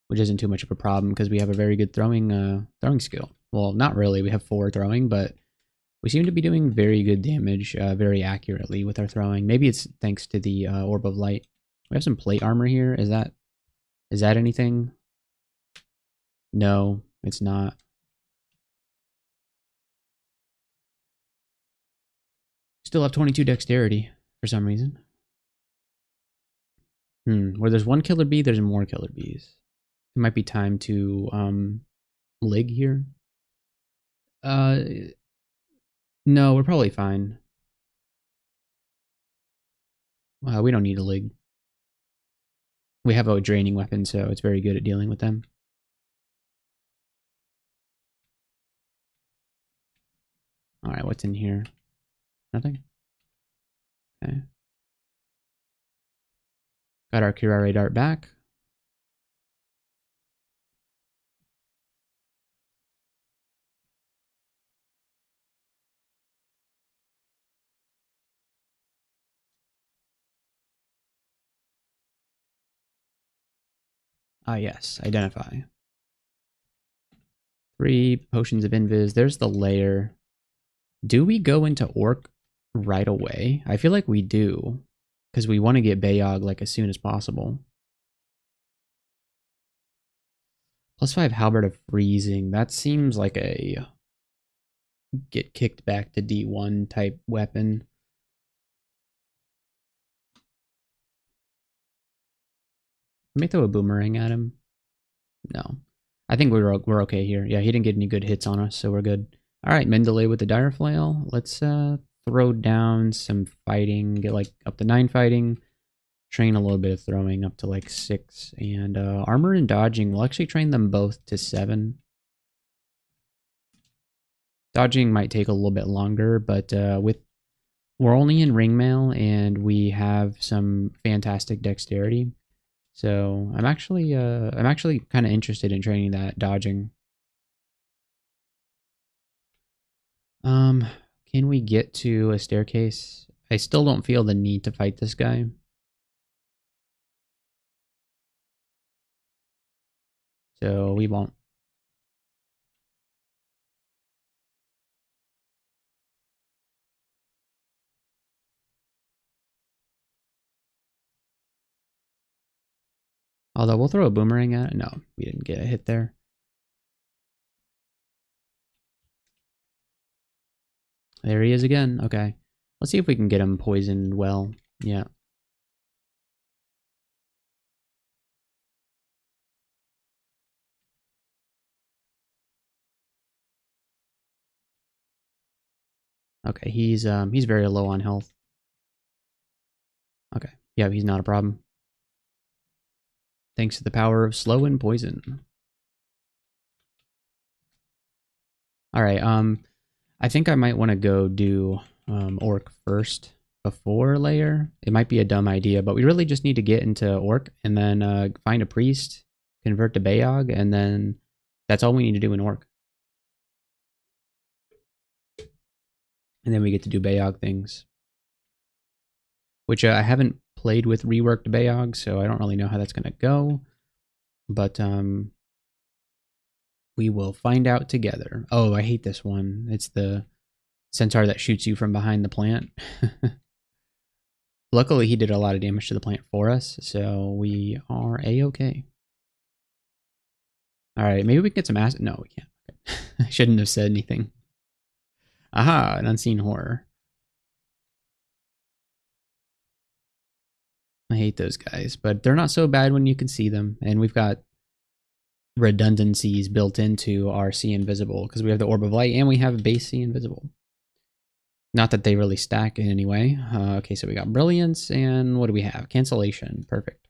Which isn't too much of a problem because we have a very good throwing skill. Well, not really. We have 4 throwing, but we seem to be doing very good damage very accurately with our throwing. Maybe it's thanks to the Orb of Light. We have some plate armor here. Is that anything? No, it's not. Still have 22 dexterity for some reason. Where there's one killer bee, there's more killer bees. It might be time to lig here. Uh, no, we're probably fine. We don't need a lig. We have a draining weapon, so it's very good at dealing with them. Alright, what's in here? Nothing? Okay. Got our Curare Dart back. Ah, yes. Identify. 3 potions of invis. There's the lair. Do we go into orc right away? I feel like we do. Because we want to get Beogh like as soon as possible. +5 Halberd of Freezing. That seems like a get kicked back to D1 type weapon. Let me throw a boomerang at him. No. I think we're okay here. Yeah, he didn't get any good hits on us, so we're good. Alright, Mendeley with the Dire Flail. Let's throw down some fighting, get like up to 9 fighting. Train a little bit of throwing up to like 6. And armor and dodging, we'll actually train them both to 7. Dodging might take a little bit longer, but we're only in ring mail and we have some fantastic dexterity. So I'm actually kind of interested in training that dodging. Can we get to a staircase? I still don't feel the need to fight this guy. So we won't. Although we'll throw a boomerang at it. No, we didn't get a hit there. There he is again. Okay. Let's see if we can get him poisoned well. Yeah. Okay, he's very low on health. Okay. Yeah, he's not a problem. Thanks to the power of slow and poison. All right. I think I might want to go do orc first before layer. It might be a dumb idea, but we really just need to get into orc and then find a priest, convert to Beogh, and then that's all we need to do in orc. And then we get to do Beogh things, which I haven't played with reworked Beogh, so I don't really know how that's going to go. But we will find out together. Oh, I hate this one. It's the centaur that shoots you from behind the plant. Luckily, he did a lot of damage to the plant for us, so we are a-okay. All right, maybe we can get some acid. No, we can't. Okay. I shouldn't have said anything. Aha, an unseen horror. I hate those guys, but they're not so bad when you can see them. And we've got redundancies built into our see invisible because we have the orb of light and we have base see invisible. Not that they really stack in any way. Okay, so we got brilliance and what do we have? Cancellation. Perfect.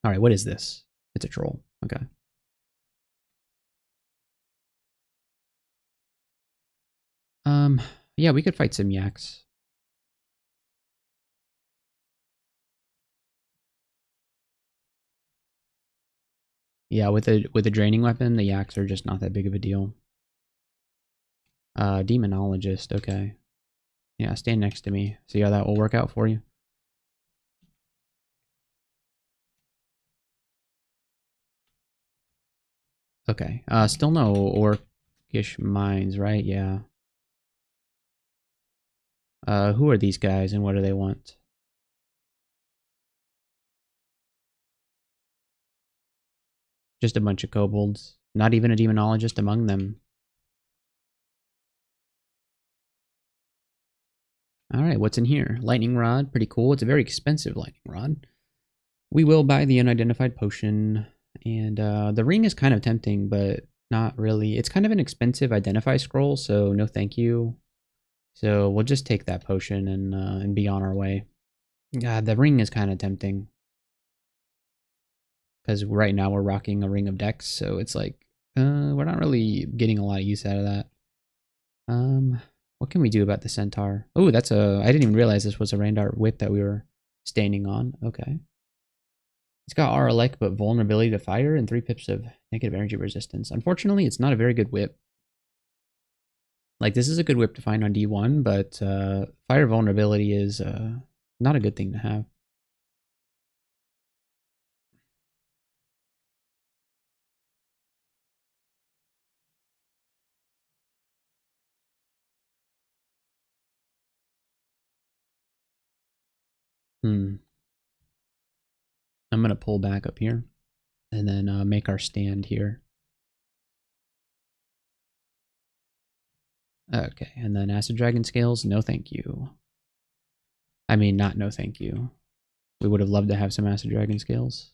All right, what is this? It's a troll. Okay. Yeah, we could fight some yaks. Yeah, with a draining weapon, the yaks are just not that big of a deal. Demonologist, okay. Yeah, stand next to me. See how that will work out for you. Okay. Still no orcish mines, right? Yeah. Who are these guys and what do they want? Just a bunch of kobolds. Not even a demonologist among them. Alright, what's in here? Lightning rod, pretty cool. It's a very expensive lightning rod. We will buy the unidentified potion. And the ring is kind of tempting, but not really. It's kind of an expensive identify scroll, so no thank you. So we'll just take that potion and be on our way. God, the ring is kind of tempting. Because right now we're rocking a ring of decks, so it's like, we're not really getting a lot of use out of that. What can we do about the centaur? Oh, that's I didn't even realize this was a Randart whip that we were standing on. Okay. It's got R elect, but vulnerability to fire and 3 pips of negative energy resistance. Unfortunately, it's not a very good whip. Like, this is a good whip to find on D1, but fire vulnerability is not a good thing to have. I'm going to pull back up here and then make our stand here. Okay, and then Acid Dragon Scales, no thank you. I mean, not no thank you. We would have loved to have some Acid Dragon Scales.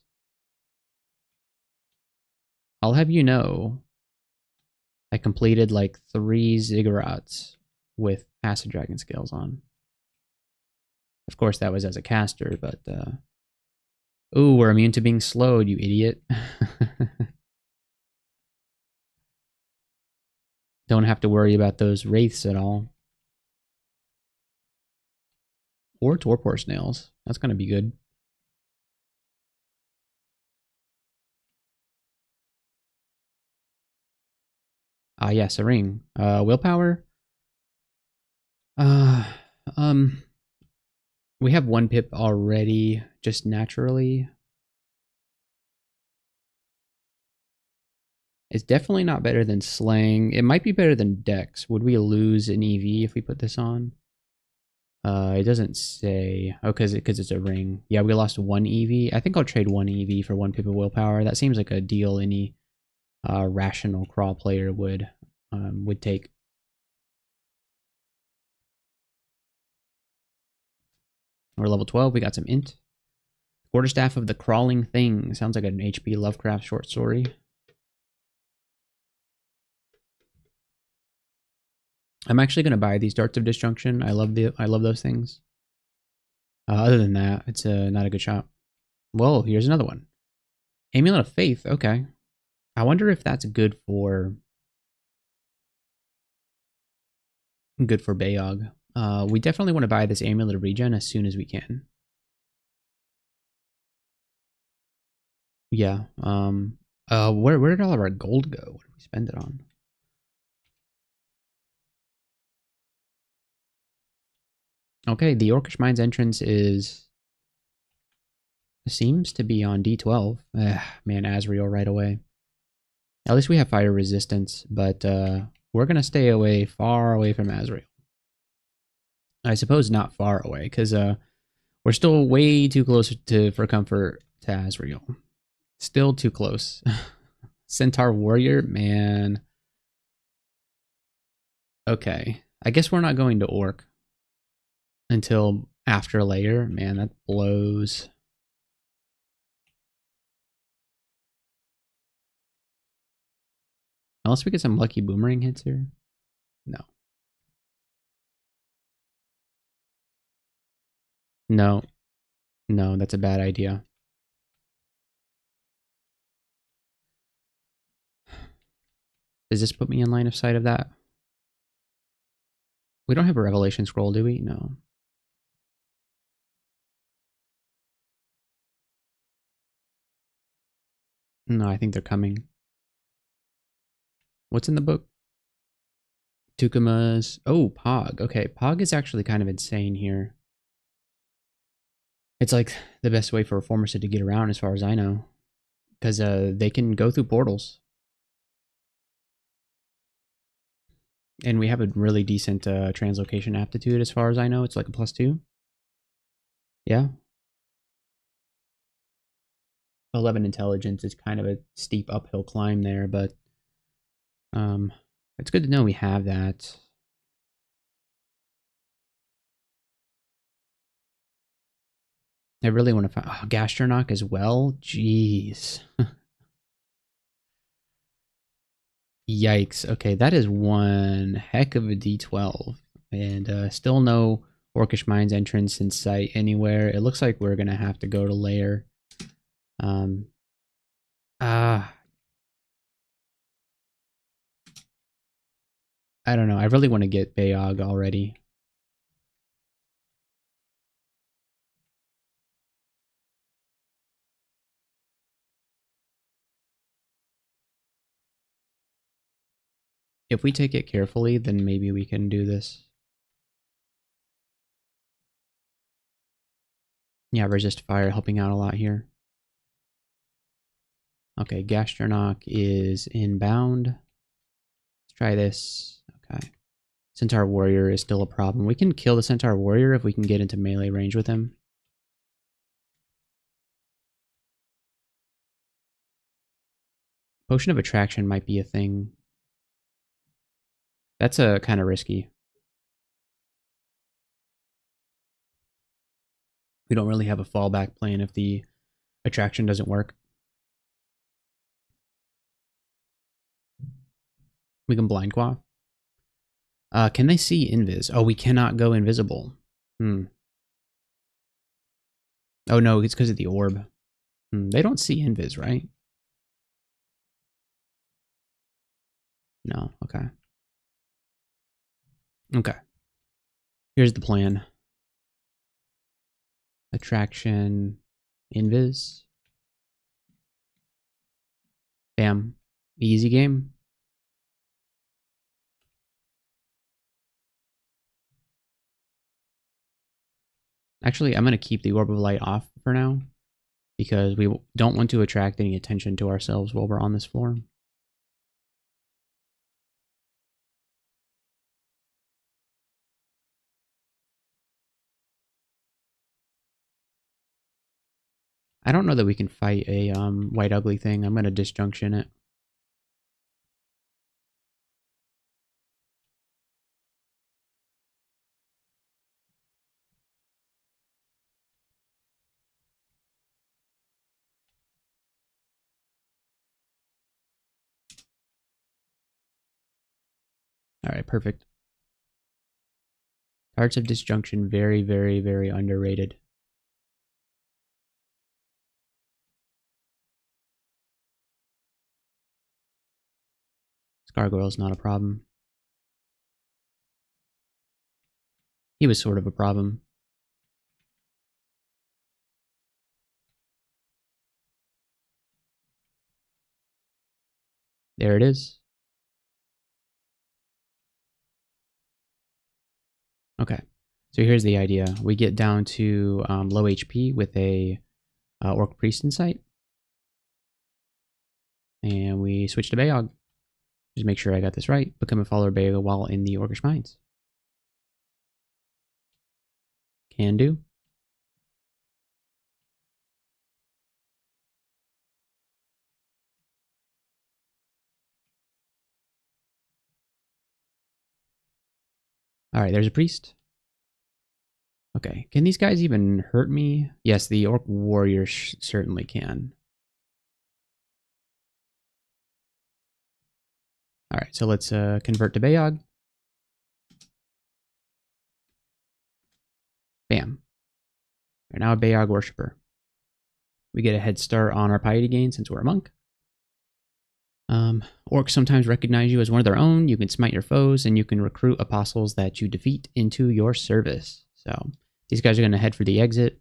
I'll have you know, I completed like 3 ziggurats with Acid Dragon Scales on. Of course, that was as a caster, but... Ooh, we're immune to being slowed, you idiot. Don't have to worry about those wraiths at all. Or torpor snails. That's going to be good. Ah, yes, a ring. Willpower? Uh, um... We have 1 pip already, just naturally. It's definitely not better than Slang. It might be better than Dex. Would we lose an EV if we put this on? It doesn't say. Oh, because it's a ring. Yeah, we lost 1 EV. I think I'll trade 1 EV for 1 pip of willpower. That seems like a deal any rational crawl player would take. We're level 12. We got some int. Quarterstaff of the Crawling Thing. Sounds like an H.P. Lovecraft short story. I'm actually going to buy these Darts of Disjunction. I love those things. Other than that, it's not a good shot. Whoa, here's another one. Amulet of Faith. Okay. I wonder if that's good for good for Beogh. We definitely want to buy this amulet of regen as soon as we can. Yeah. Where did all of our gold go? What did we spend it on? Okay, the Orcish Mines entrance seems to be on D12. Man, Azrael right away. At least we have fire resistance, but we're gonna stay away, far away from Azrael. I suppose not far away, because we're still way too close for comfort to Azrael. Still too close. Centaur Warrior, man. Okay, I guess we're not going to Orc until after layer. Man, that blows. Unless we get some lucky boomerang hits here. No. No. No, that's a bad idea. Does this put me in line of sight of that? We don't have a revelation scroll, do we? No. No, I think they're coming. What's in the book? Tukuma's. Oh, Pog. Okay, Pog is actually kind of insane here. It's like the best way for reformers to get around, as far as I know, because they can go through portals, and we have a really decent translocation aptitude, as far as I know. It's like a +2. Yeah. 11 intelligence is kind of a steep uphill climb there, but it's good to know we have that. I really want to find Gastronach as well. Jeez. Yikes. Okay, that is one heck of a D12. And still no Orcish Mines entrance in sight anywhere. It looks like we're going to have to go to layer. Um, I don't know. I really want to get Beogh already. If we take it carefully, then maybe we can do this. Yeah, resist fire helping out a lot here. Okay, Gastronach is inbound. Let's try this. Okay. Centaur Warrior is still a problem. We can kill the Centaur Warrior if we can get into melee range with him. Potion of Attraction might be a thing. That's kind of risky. We don't really have a fallback plan if the attraction doesn't work. We can blind quaff. Can they see invis? Oh, we cannot go invisible. Oh no, it's because of the orb. They don't see invis, right? No, okay. Okay. Here's the plan. Attraction, invis. Bam. Easy game. Actually, I'm going to keep the orb of light off for now, because we don't want to attract any attention to ourselves while we're on this floor. I don't know that we can fight a white ugly thing. I'm going to disjunction it. All right, perfect. Arts of Disjunction, very, very, very underrated. Gargoyle's not a problem. He was sort of a problem. There it is. Okay, so here's the idea. We get down to low HP with a Orc Priest in sight. And we switch to Beogh. Just make sure I got this right. Become a follower of Beogh while in the Orcish Mines. Can do. Alright, there's a priest. Okay, can these guys even hurt me? Yes, the Orc Warrior certainly can. Alright, so let's convert to Beogh. Bam. We're now a Beogh Worshipper. We get a head start on our piety gain since we're a monk. Orcs sometimes recognize you as one of their own. You can smite your foes, and you can recruit apostles that you defeat into your service. So these guys are going to head for the exit.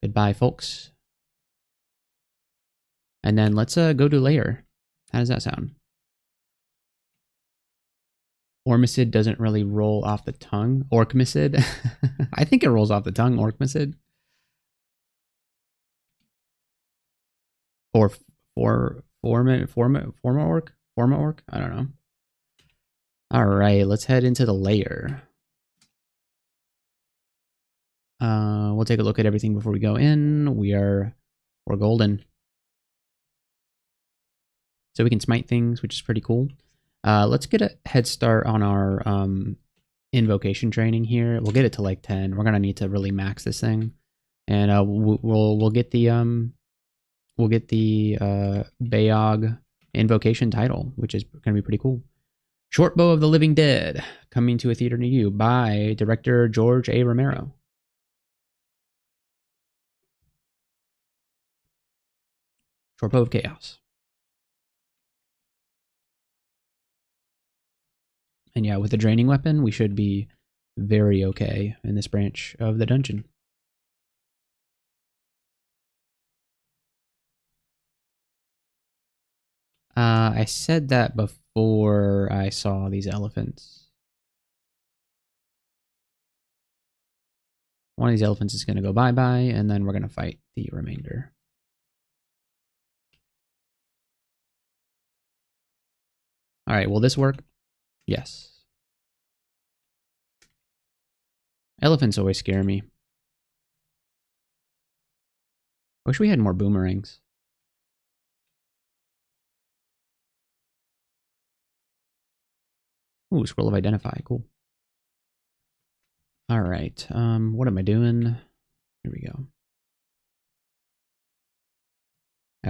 Goodbye, folks. And then let's go to layer. How does that sound? Ormicid doesn't really roll off the tongue. Orcmicid. I think it rolls off the tongue, Orcmicid. Or Forma Orc? Forma Orc? I don't know. Alright, let's head into the layer. We'll take a look at everything before we go in. We're golden. So we can smite things, which is pretty cool. Let's get a head start on our invocation training here. We'll get it to like 10. We're gonna need to really max this thing, and we'll get the Beogh invocation title, which is gonna be pretty cool. Short Bow of the Living Dead, coming to a theater near you by director George A. Romero. Short Bow of Chaos. And yeah, with the draining weapon, we should be very okay in this branch of the dungeon. I said that before I saw these elephants. One of these elephants is going to go bye-bye, and then we're going to fight the remainder. All right, will this work? Yes. Elephants always scare me. Wish we had more boomerangs. Ooh, Scroll of Identify, cool. All right, what am I doing? Here we go.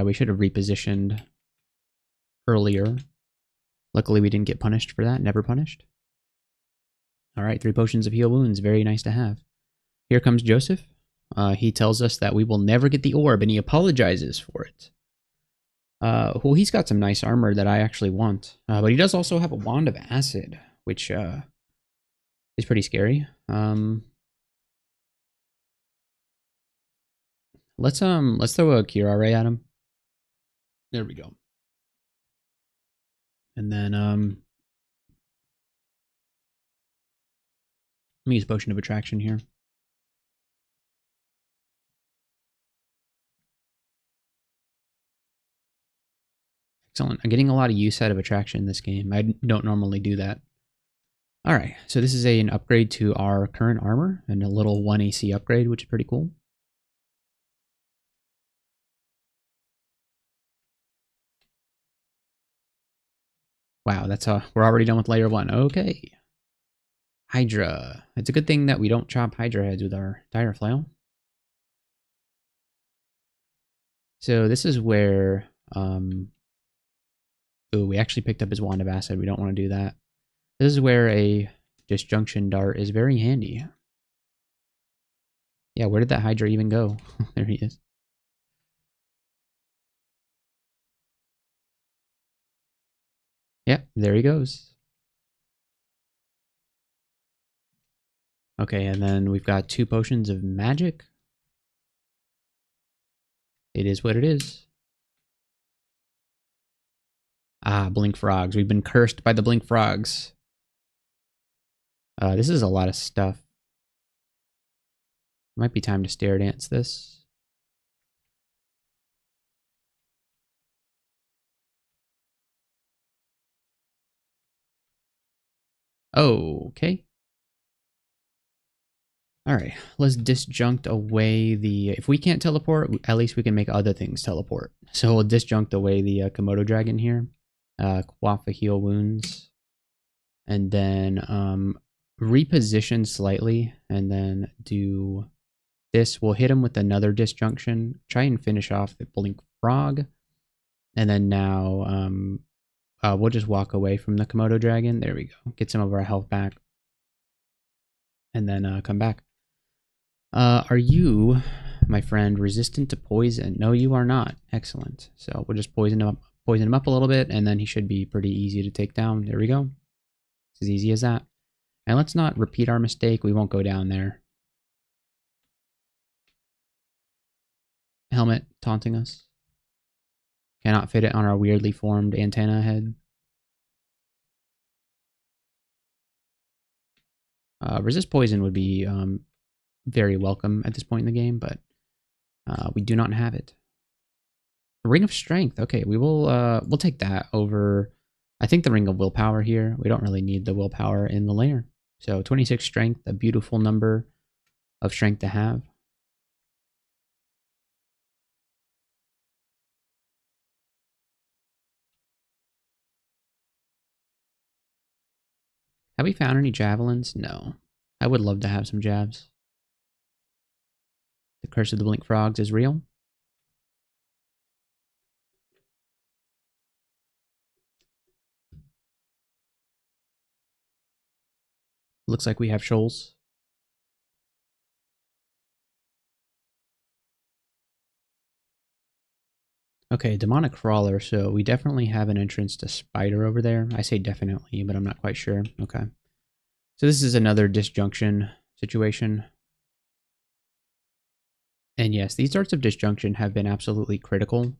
We should have repositioned earlier. Luckily, we didn't get punished for that. Never punished. All right, 3 potions of heal wounds. Very nice to have. Here comes Joseph. He tells us that we will never get the orb, and he apologizes for it. Well, he's got some nice armor that I actually want. But he does also have a wand of acid, which is pretty scary. Let's throw a Cure Ray at him. There we go. And then let me use Potion of Attraction here. Excellent. I'm getting a lot of use out of Attraction in this game. I don't normally do that. Alright, so this is an upgrade to our current armor, and a little 1 AC upgrade, which is pretty cool. Wow, that's we're already done with layer 1. Okay. Hydra. It's a good thing that we don't chop Hydra heads with our Dire Flail. So this is where ooh, we actually picked up his Wand of Acid. We don't want to do that. This is where a Disjunction Dart is very handy. Yeah, where did that Hydra even go? There he is. Yeah, there he goes. Okay, and then we've got 2 potions of magic. It is what it is. Ah, blink frogs. We've been cursed by the blink frogs. This is a lot of stuff. Might be time to stair dance this. Okay. Alright, let's disjunct away the... If we can't teleport, at least we can make other things teleport. So we'll disjunct away the Komodo dragon here. Quaff a heal wounds. And then reposition slightly. And then do this. We'll hit him with another disjunction. Try and finish off the blink frog. And then now we'll just walk away from the Komodo dragon. There we go. Get some of our health back. And then come back. Are you, my friend, resistant to poison? No, you are not. Excellent. So we'll just poison him up a little bit, and then he should be pretty easy to take down. There we go. It's as easy as that. And let's not repeat our mistake. We won't go down there. Helmet taunting us. Cannot fit it on our weirdly formed antenna head. Resist poison would be very welcome at this point in the game, but we do not have it. Ring of Strength. Okay, we'll take that over. I think the Ring of Willpower here. We don't really need the willpower in the lair. So 26 strength, a beautiful number of strength to have. Have we found any javelins? No. I would love to have some jabs. The Curse of the Blink Frogs is real. Looks like we have shoals. Okay, Demonic Crawler, so we definitely have an entrance to Spider over there. I say definitely, but I'm not quite sure. Okay. So this is another disjunction situation. And yes, these darts of disjunction have been absolutely critical.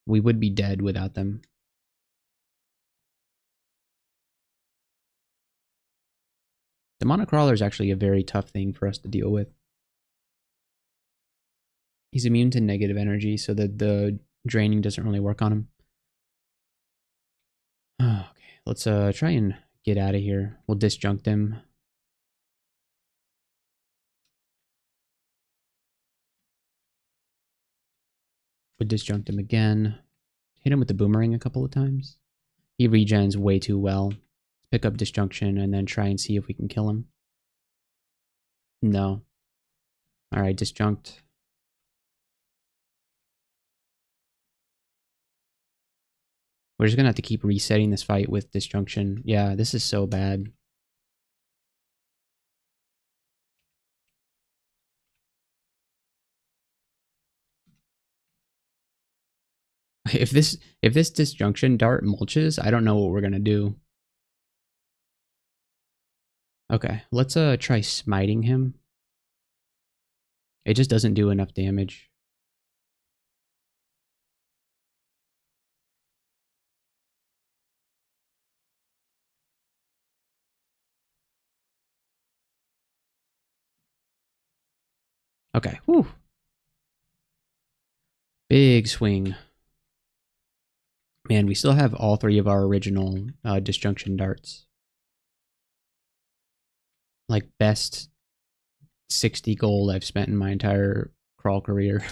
We would be dead without them. Demonic Crawler is actually a very tough thing for us to deal with. He's immune to negative energy, so that the draining doesn't really work on him. Okay, let's try and get out of here. We'll disjunct him. We'll disjunct him again. Hit him with the boomerang a couple of times. He regens way too well. Pick up disjunction and then try and see if we can kill him. No. Alright, disjunct. We're just gonna have to keep resetting this fight with disjunction. Yeah, this is so bad. If this disjunction dart mulches, I don't know what we're gonna do. Okay, let's try smiting him. It just doesn't do enough damage. Okay, whew. Big swing. Man, we still have all 3 of our original disjunction darts. Like, best 60 gold I've spent in my entire crawl career.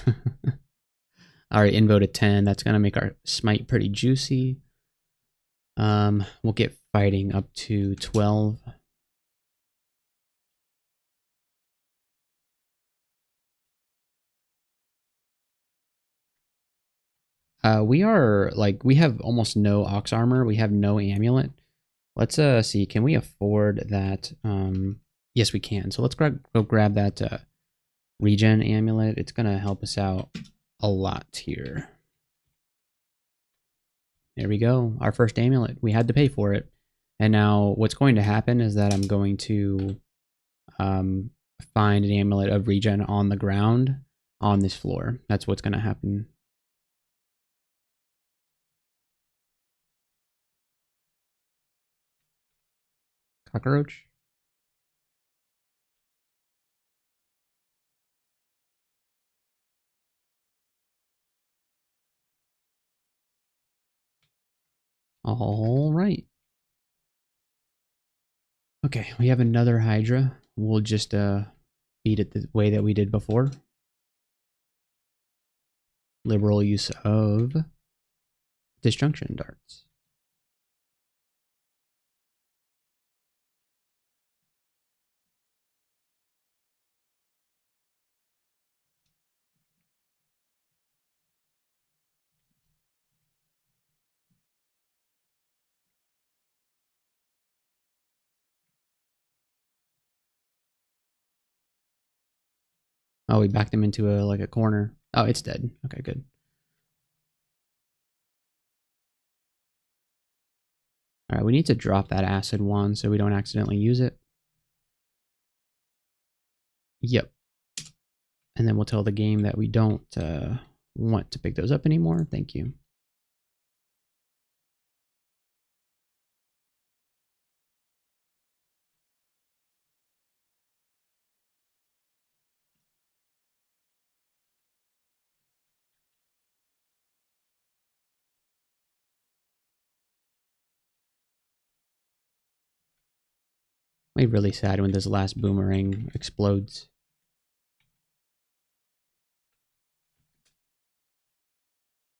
Alright, invo to 10. That's gonna make our smite pretty juicy. We'll get fighting up to 12. We are, like, we have almost no ox armor. We have no amulet. Let's see, can we afford that? Yes, we can. So let's go grab that regen amulet. It's gonna help us out a lot here. There we go. Our first amulet. We had to pay for it. And now what's going to happen is that I'm going to find an amulet of regen on the ground on this floor. That's what's going to happen. Cockroach? All right. Okay, we have another Hydra. We'll just beat it the way that we did before. Liberal use of disjunction darts. Oh, we backed him into a corner. Oh, it's dead. Okay, good. All right, we need to drop that acid wand so we don't accidentally use it. Yep. And then we'll tell the game that we don't want to pick those up anymore. Thank you. I'm really sad when this last boomerang explodes.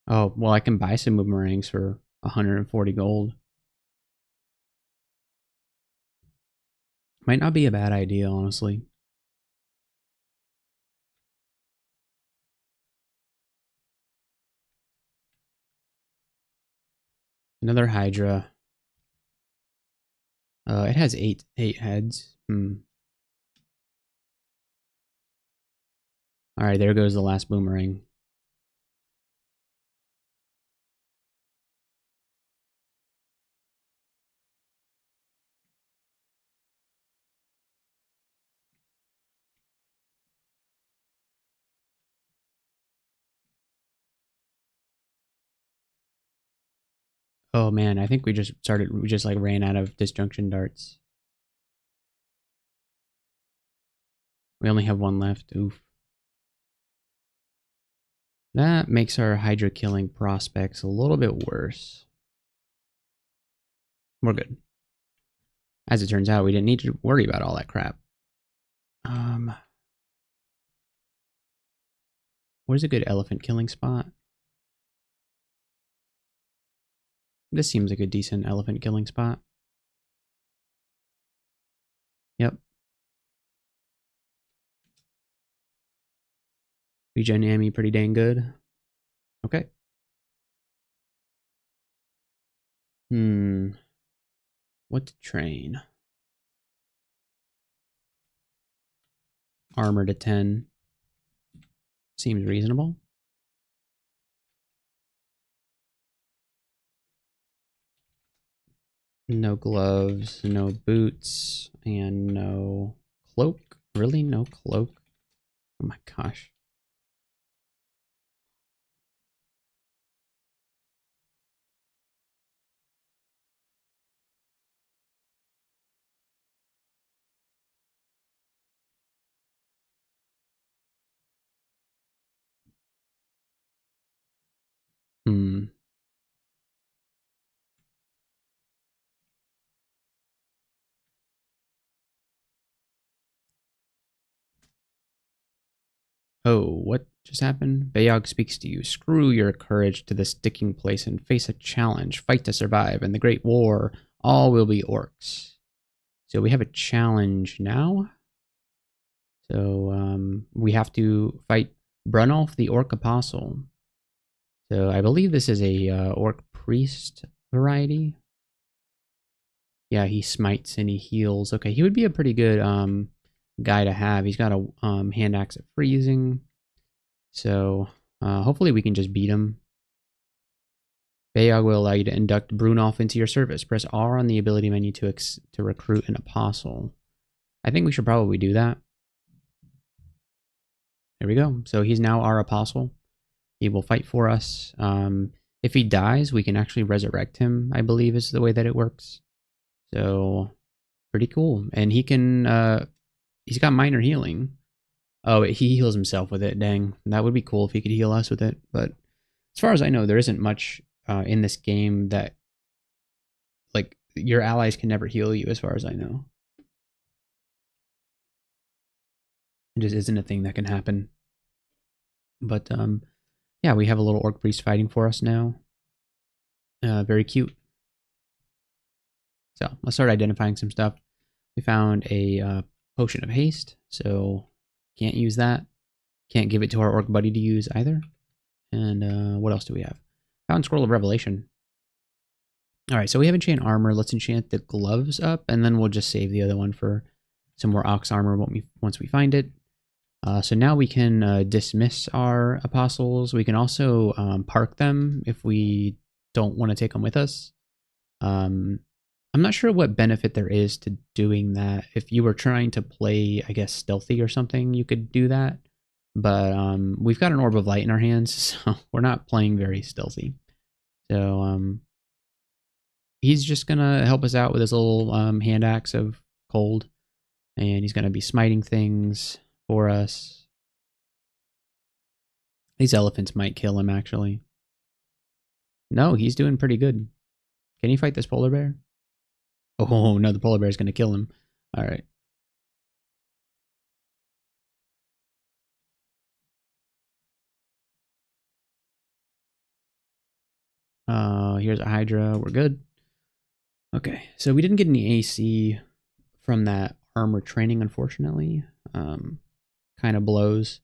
Oh, well, I can buy some boomerangs for 140 gold. Might not be a bad idea, honestly. Another Hydra. It has eight heads. Alright, there goes the last boomerang. Oh man, I think we just like ran out of disjunction darts. We only have one left. Oof. That makes our Hydra killing prospects a little bit worse. We're good. As it turns out, we didn't need to worry about all that crap. Where's a good elephant killing spot? This seems like a decent elephant killing spot. Yep. Regen Ammy pretty dang good. Okay. What to train? Armor to 10. Seems reasonable. No gloves, no boots, and no cloak. Really? No cloak? Oh my gosh. Oh, what just happened? Beogh speaks to you. Screw your courage to the sticking place and face a challenge. Fight to survive. In the Great War, all will be orcs. So we have a challenge now. So we have to fight Brunolf the Orc Apostle. So I believe this is a Orc Priest variety. Yeah, he smites and he heals. Okay, he would be a pretty good guy to have. He's got a hand axe at freezing. So hopefully we can just beat him. Beogh will allow you to induct Brunolf into your service. Press R on the ability menu to recruit an apostle. I think we should probably do that. There we go. So he's now our apostle. He will fight for us. If he dies, we can actually resurrect him, I believe is the way that it works. So, pretty cool. And he can, he's got minor healing. Oh, he heals himself with it. Dang. That would be cool if he could heal us with it. But as far as I know, there isn't much in this game that, like, your allies can never heal you, as far as I know. It just isn't a thing that can happen. But, yeah, we have a little orc priest fighting for us now. Very cute. So let's start identifying some stuff. We found a potion of haste, so can't use that. Can't give it to our orc buddy to use either. And what else do we have? Found Scroll of Revelation. All right, so we have enchant armor. Let's enchant the gloves up, and then we'll just save the other one for some more ox armor once we find it. So now we can dismiss our apostles. We can also park them if we don't want to take them with us. I'm not sure what benefit there is to doing that. If you were trying to play, I guess, stealthy or something, you could do that. But we've got an Orb of Light in our hands, so we're not playing very stealthy. So he's just going to help us out with his little hand axe of cold. And he's going to be smiting things for us. These elephants might kill him, actually. No, he's doing pretty good. Can he fight this polar bear? Oh, no, the polar bear is going to kill him. All right. Here's a Hydra. We're good. Okay, so we didn't get any AC from that armor training, unfortunately. Kind of blows.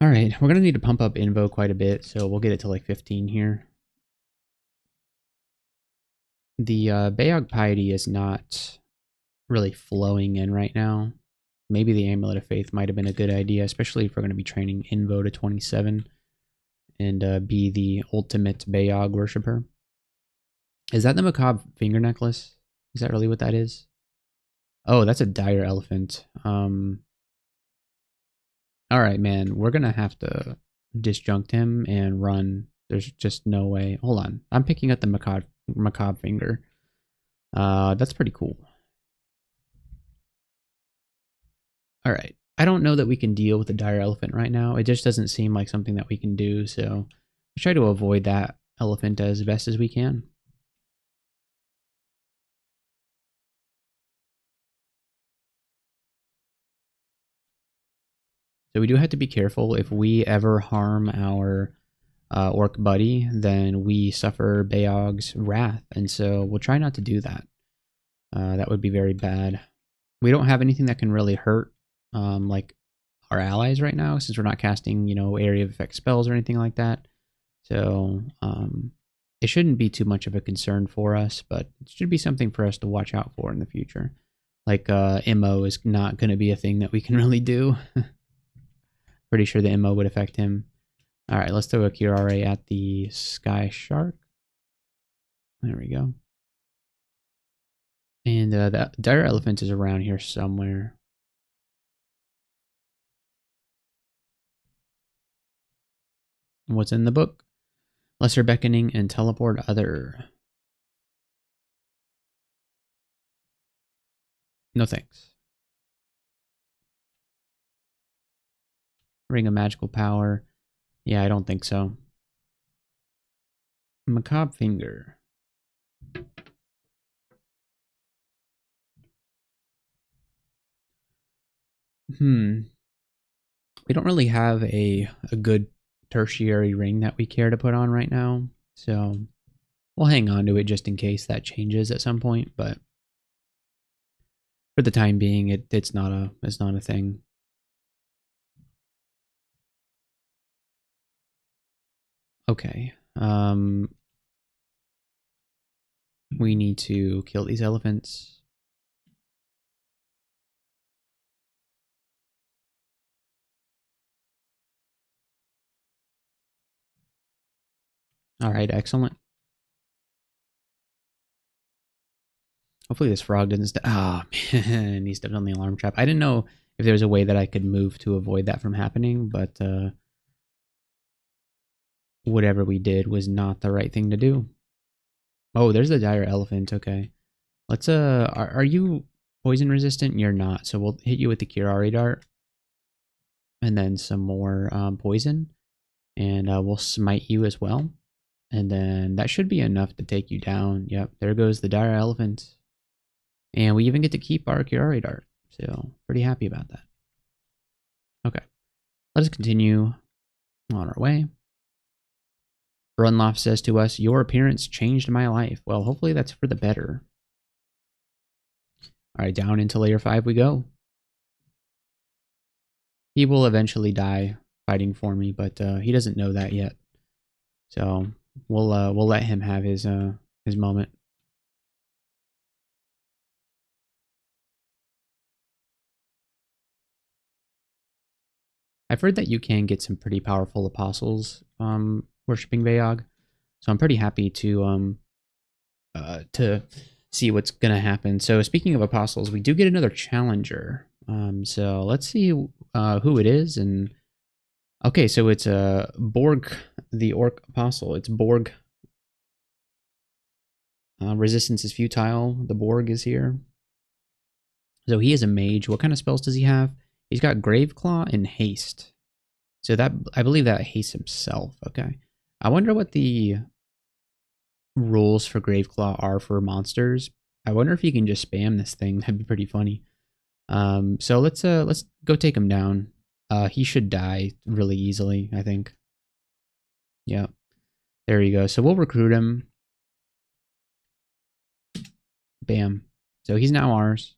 All right, we're going to need to pump up Invo quite a bit, so we'll get it to like 15 here. The Beogh piety is not really flowing in right now. Maybe the Amulet of Faith might have been a good idea, especially if we're going to be training Invo to 27 and be the ultimate Beogh worshiper. Is that the macabre finger necklace? Is that really what that is? Oh, that's a dire elephant. All right, man. We're going to have to disjunct him and run. There's just no way. Hold on. I'm picking up the macabre finger. That's pretty cool. All right. I don't know that we can deal with the dire elephant right now. It just doesn't seem like something that we can do. So let's try to avoid that elephant as best as we can. So we do have to be careful. If we ever harm our orc buddy, then we suffer Beogh's wrath. And so we'll try not to do that. That would be very bad. We don't have anything that can really hurt like our allies right now, since we're not casting, area of effect spells or anything like that. So it shouldn't be too much of a concern for us, but it should be something for us to watch out for in the future. Like MO is not going to be a thing that we can really do. Pretty sure the MO would affect him. All right, let's throw a Curare at the Sky Shark. There we go. And the dire elephant is around here somewhere. What's in the book? Lesser Beckoning and Teleport Other. No thanks. Ring of Magical Power. Yeah, I don't think so. Macabre Finger. We don't really have a good tertiary ring that we care to put on right now. So we'll hang on to it just in case that changes at some point. But for the time being, it's not a thing. Okay. We need to kill these elephants. All right, excellent. Hopefully this frog doesn't ah, man, he stepped on the alarm trap. I didn't know if there was a way that I could move to avoid that from happening, but whatever we did was not the right thing to do. Oh, there's the dire elephant. Okay. Let's are you poison resistant? You're not. So we'll hit you with the Curare dart and then some more poison, and we'll smite you as well. And then that should be enough to take you down. Yep, there goes the dire elephant. And we even get to keep our Curare dart. So pretty happy about that. Okay, let us continue on our way. Brunloff says to us, "Your appearance changed my life." Well, hopefully that's for the better. All right, down into layer 5 we go. He will eventually die fighting for me, but he doesn't know that yet. So we'll let him have his moment. I've heard that you can get some pretty powerful apostles worshiping Beogh, so I'm pretty happy to see what's gonna happen. So speaking of apostles, we do get another challenger. So let's see who it is. And okay, so it's Beogh, the orc apostle. It's Beogh. Resistance is futile. The Beogh is here. So he is a mage. What kind of spells does he have? He's got Graveclaw and Haste. So that, I believe that hastes himself. Okay. I wonder what the rules for Graveclaw are for monsters. I wonder if you can just spam this thing. That'd be pretty funny. So let's go take him down. He should die really easily, I think. Yeah. There you go. So we'll recruit him. Bam. So he's now ours.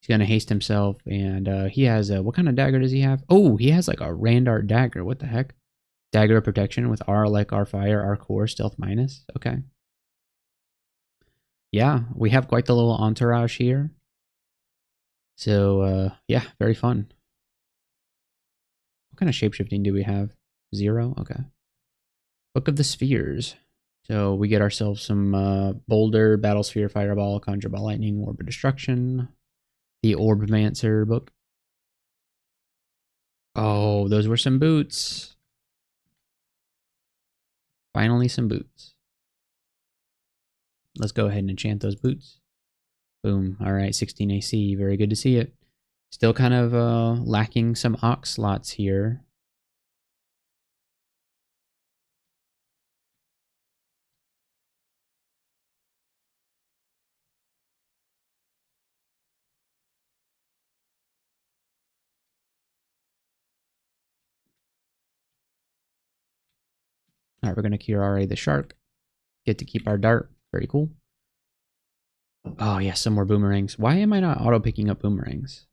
He's going to haste himself, and he has a... What kind of dagger does he have? Oh, he has like a Randart dagger. What the heck? Dagger of protection with R like R fire, R core, stealth minus. Okay. Yeah, we have quite the little entourage here. So, yeah, very fun. What kind of shapeshifting do we have? 0? Okay. Book of the Spheres. So we get ourselves some Boulder, Battle Sphere, Fireball, Conjure Ball Lightning, Orb of Destruction. The Orbmancer book. Oh, those were some boots. Finally some boots. Let's go ahead and enchant those boots. Boom. All right, 16 AC. Very good to see it. Still kind of lacking some Ox slots here. All right, we're going to Curare the Shark. Get to keep our dart. Very cool. Oh, yeah, some more boomerangs. Why am I not auto-picking up boomerangs?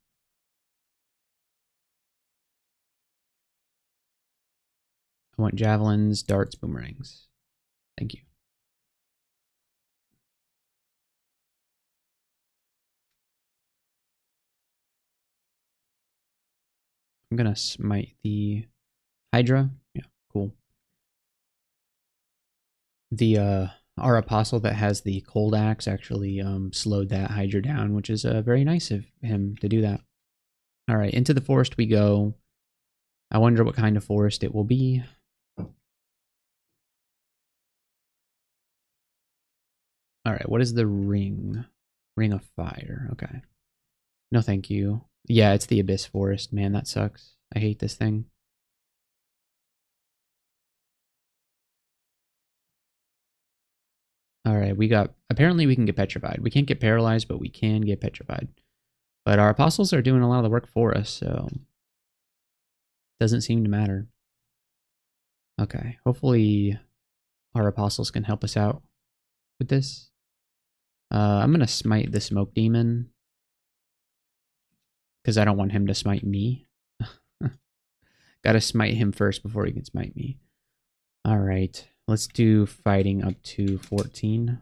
I want javelins, darts, boomerangs. Thank you. I'm going to smite the Hydra. Yeah, cool. The our apostle that has the cold axe actually slowed that Hydra down, which is very nice of him to do that. All right, into the forest we go. I wonder what kind of forest it will be. All right, what is the ring? Ring of fire. Okay. No, thank you. Yeah, it's the abyss forest. Man, that sucks. I hate this thing. All right, we got... Apparently we can get petrified. We can't get paralyzed, but we can get petrified. But our apostles are doing a lot of the work for us, so... Doesn't seem to matter. Okay, hopefully our apostles can help us out with this. I'm going to smite the smoke demon. Because I don't want him to smite me. Gotta smite him first before he can smite me. Alright, let's do fighting up to 14.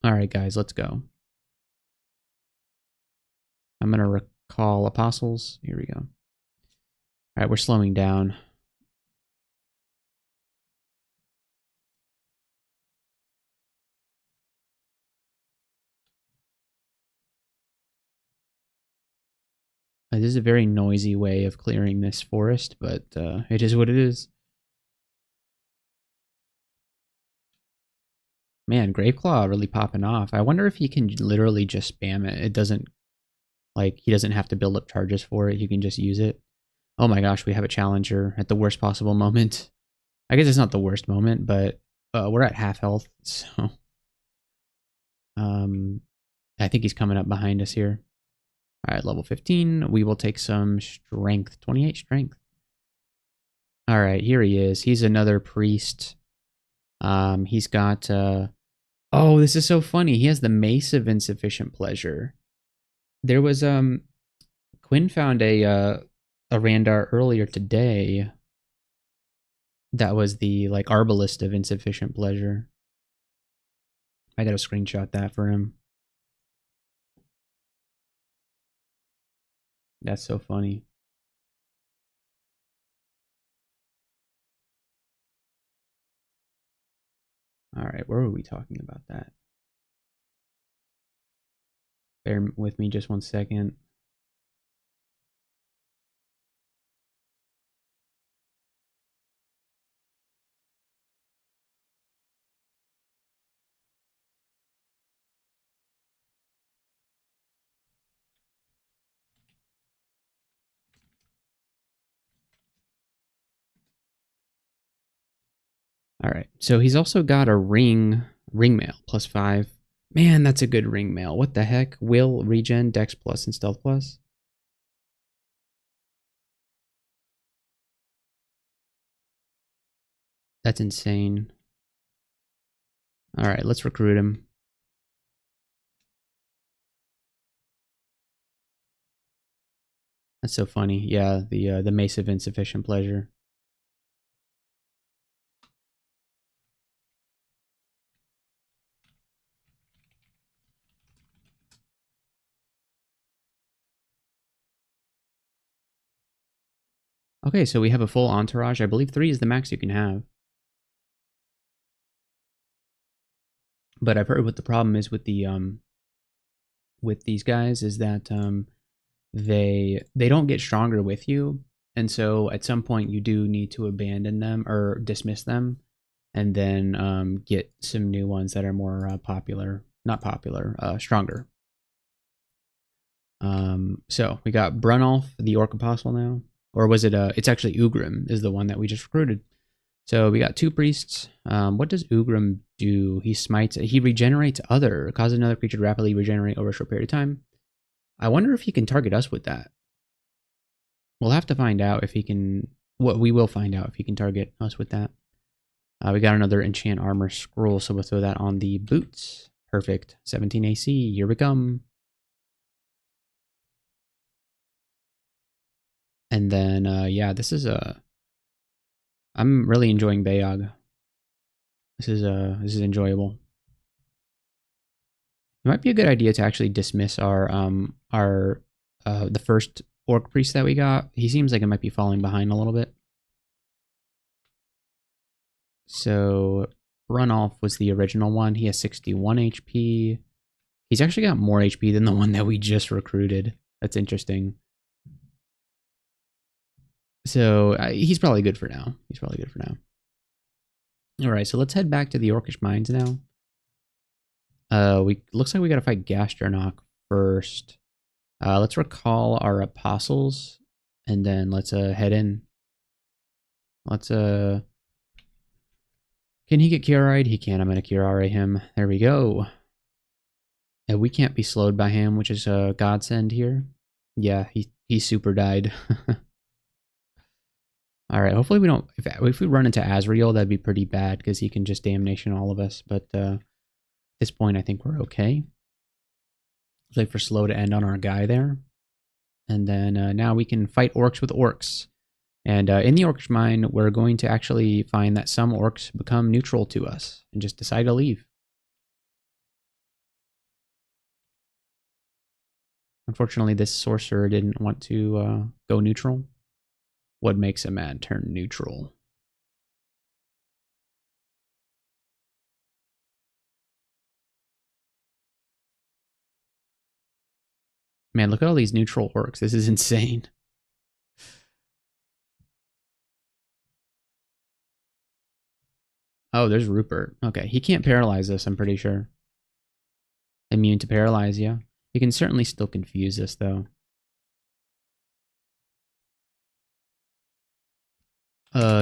Alright guys, let's go. I'm gonna recall apostles. Here we go. Alright, we're slowing down. This is a very noisy way of clearing this forest, but it is what it is. Man, Graveclaw really popping off. I wonder if he can literally just spam it. It doesn't, like, he doesn't have to build up charges for it. He can just use it. Oh my gosh, we have a challenger at the worst possible moment. I guess it's not the worst moment, but we're at half health, so um, I think he's coming up behind us here. All right, level 15. We will take some strength. 28 strength. All right, here he is. He's another priest. He's got oh, this is so funny. He has the Mace of Insufficient Pleasure. There was Quinn found a Randar earlier today that was the like Arbalist of Insufficient Pleasure. I gotta screenshot that for him. That's so funny. All right, where were we talking about that? Bear with me just 1 second. All right, so he's also got a ring mail +5. Man, that's a good ring mail. What the heck? Will, regen, dex plus, and stealth plus. That's insane. All right, let's recruit him. That's so funny. Yeah, the Mace of Insufficient Pleasure. Okay, so we have a full entourage. I believe 3 is the max you can have. But I've heard what the problem is with these guys is that they don't get stronger with you, and so at some point you do need to abandon them or dismiss them, and then get some new ones that are more popular, not popular, stronger. So we got Brunolf, the Orc Apostle now, or was it? It's actually Ugrim is the one that we just recruited. So we got 2 priests. What does Ugrim do? He smites. He regenerates other, causes another creature to rapidly regenerate over a short period of time. I wonder if he can target us with that. We'll have to find out if he can. What we will find out if he can target us with that. We got another enchant armor scroll, so we'll throw that on the boots. Perfect. 17 AC. Here we come. And then, yeah, this is a. I'm really enjoying Beogh. This is enjoyable. It might be a good idea to actually dismiss our the first orc priest that we got. He seems like it might be falling behind a little bit. So Runoff was the original one. He has 61 HP. He's actually got more HP than the one that we just recruited. That's interesting. So he's probably good for now. He's probably good for now. All right, so let's head back to the Orcish Mines now. We looks like we gotta fight Gastronach first. Let's recall our apostles, and then let's head in. Let's can he get Kiara'd? He can. I'm gonna Kiara him. There we go. And we can't be slowed by him, which is a godsend here. Yeah, he super died. All right, hopefully we don't. If we run into Azrael, that'd be pretty bad because he can just damnation all of us. But at this point, I think we're okay. Let's wait for slow to end on our guy there, and then now we can fight orcs with orcs. And in the orcish mine, we're going to actually find that some orcs become neutral to us and just decide to leave. Unfortunately, this sorcerer didn't want to go neutral. What makes a man turn neutral? Man, look at all these neutral orcs. This is insane. Oh, there's Rupert. Okay, he can't paralyze us, I'm pretty sure. Immune to paralyze, yeah. He can certainly still confuse us, though.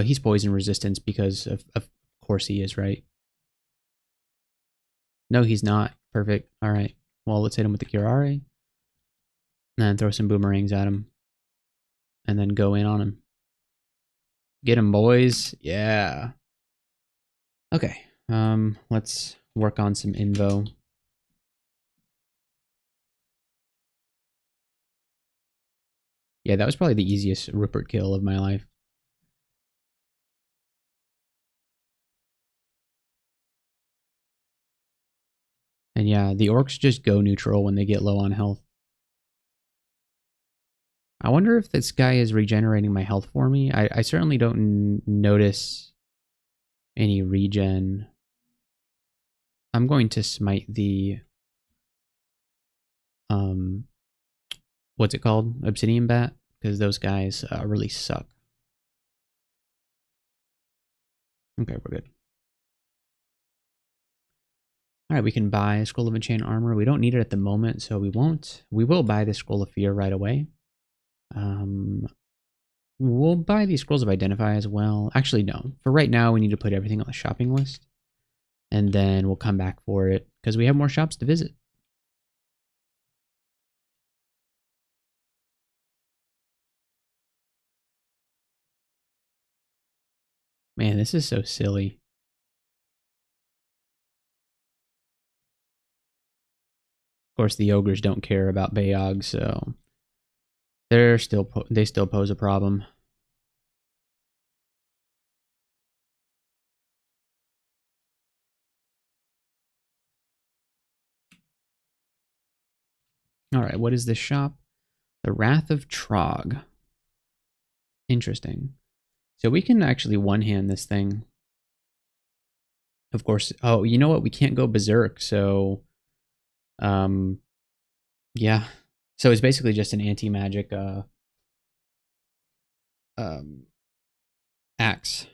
He's poison resistance because of course he is, right? No, he's not. Perfect. All right. Well, let's hit him with the Curare. And then throw some boomerangs at him. And then go in on him. Get him, boys. Yeah. Okay. Let's work on some invo. Yeah, that was probably the easiest Rupert kill of my life. And yeah, the orcs just go neutral when they get low on health. I wonder if this guy is regenerating my health for me. I certainly don't notice any regen. I'm going to smite the what's it called? Obsidian bat, because those guys really suck. Okay, we're good. All right, we can buy a Scroll of Enchant Armor. We don't need it at the moment, so we won't. We will buy the Scroll of Fear right away. We'll buy these Scrolls of Identify as well. Actually, no. For right now, we need to put everything on the shopping list. And then we'll come back for it, because we have more shops to visit. Man, this is so silly. Of course, the ogres don't care about Beogh, so they still pose a problem. All right, what is this shop? The Wrath of Trog. Interesting. So we can actually one-hand this thing. Of course. Oh, you know what? We can't go berserk, so yeah. So it's basically just an anti-magic axe.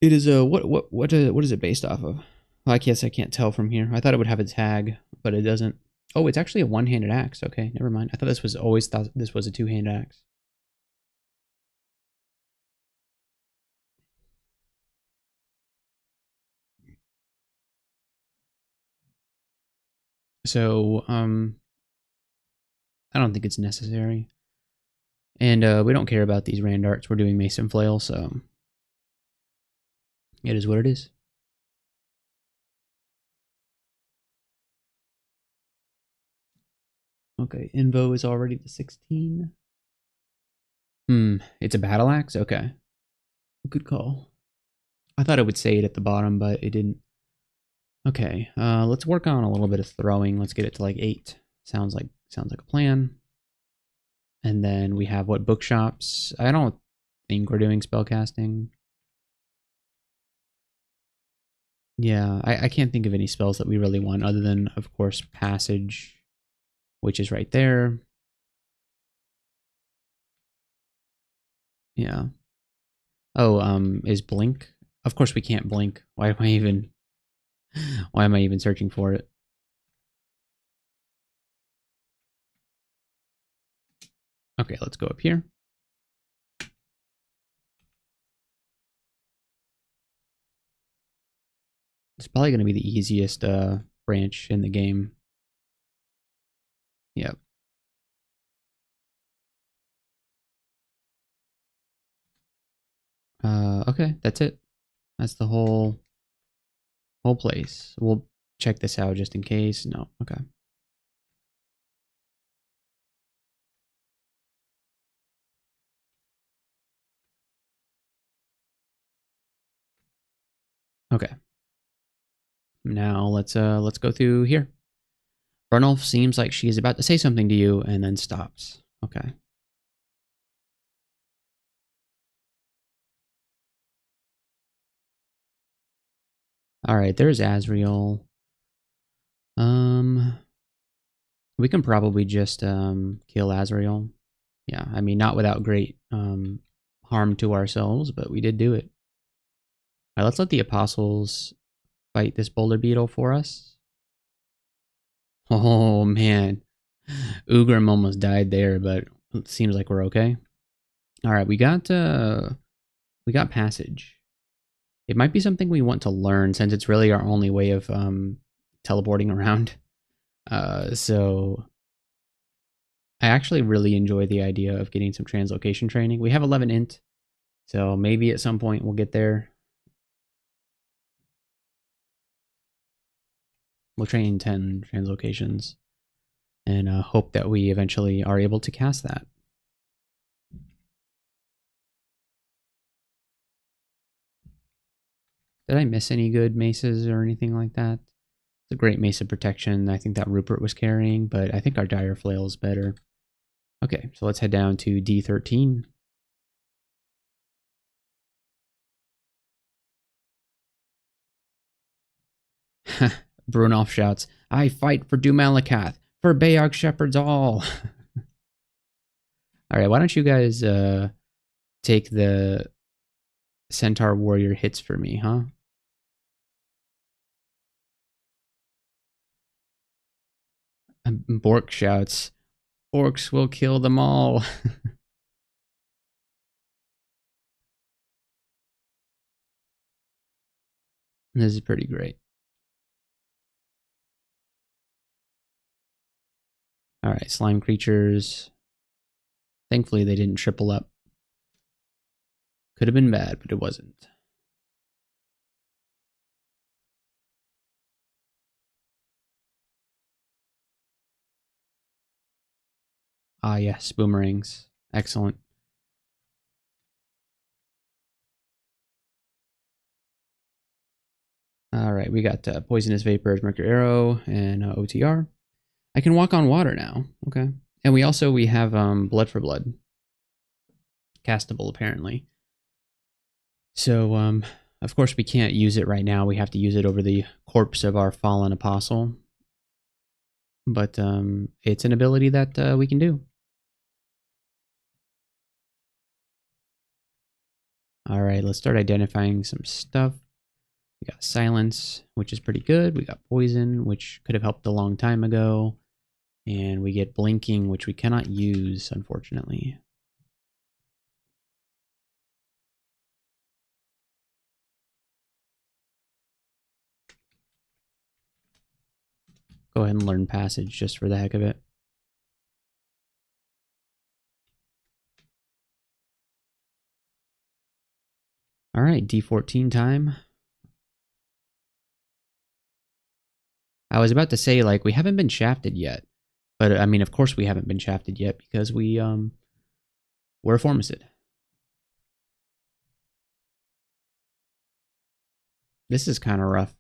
It is a what is it based off of? Well, I guess I can't tell from here. I thought it would have a tag, but it doesn't. Oh, it's actually a one-handed axe. Okay, never mind. I thought this was always thought this was a two-handed axe. So, I don't think it's necessary. And we don't care about these rand arts. We're doing mason flail, so it is what it is. Okay, Invo is already the 16. It's a battle axe? Okay. Good call. I thought it would say it at the bottom, but it didn't. Okay, let's work on a little bit of throwing. Let's get it to like 8. Sounds like a plan. And then we have what, bookshops? I don't think we're doing spellcasting. Yeah, I can't think of any spells that we really want other than, of course, passage, which is right there. Yeah. Oh, is blink? Of course we can't blink. Why am I even searching for it? Okay, let's go up here. It's probably going to be the easiest branch in the game. Yep. Okay, that's it. That's the whole place. We'll check this out just in case. No, okay. Okay. Now let's go through here. Brunolf seems like she is about to say something to you and then stops. Okay. All right, there's Azriel. Um, we can probably just kill Azrael. Yeah, I mean, not without great harm to ourselves, but we did do it. All right, let's let the apostles fight this boulder beetle for us. Oh man, Ugrim almost died there, but it seems like we're okay. All right, we got passage. It might be something we want to learn since it's really our only way of teleporting around. So I actually really enjoy the idea of getting some translocation training. We have 11 int, so maybe at some point we'll get there. We'll train 10 translocations and hope that we eventually are able to cast that. Did I miss any good maces or anything like that? It's a great mace of protection. I think that Rupert was carrying, but I think our Dire Flail is better. Okay, so let's head down to D13. Brunolf shouts, I fight for Dumalakath, for Beogh Shepherds all. All right, why don't you guys take the Centaur Warrior hits for me, huh? Bork shouts, orcs will kill them all. This is pretty great. All right, slime creatures. Thankfully, they didn't triple up. Could have been bad, but it wasn't. Ah, yes, boomerangs. Excellent. All right, we got Poisonous Vapors, Mercury Arrow, and OTR. I can walk on water now. Okay. And we have Blood for Blood. Castable, apparently. So, of course, we can't use it right now. We have to use it over the corpse of our fallen apostle. But it's an ability that we can do. All right, let's start identifying some stuff. We got Silence, which is pretty good. We got Poison, which could have helped a long time ago. And we get Blinking, which we cannot use, unfortunately. Go ahead and learn Passage just for the heck of it. All right, D14 time. I was about to say, like, we haven't been shafted yet. But, I mean, of course we haven't been shafted yet because we're a Formicid. This is kind of rough.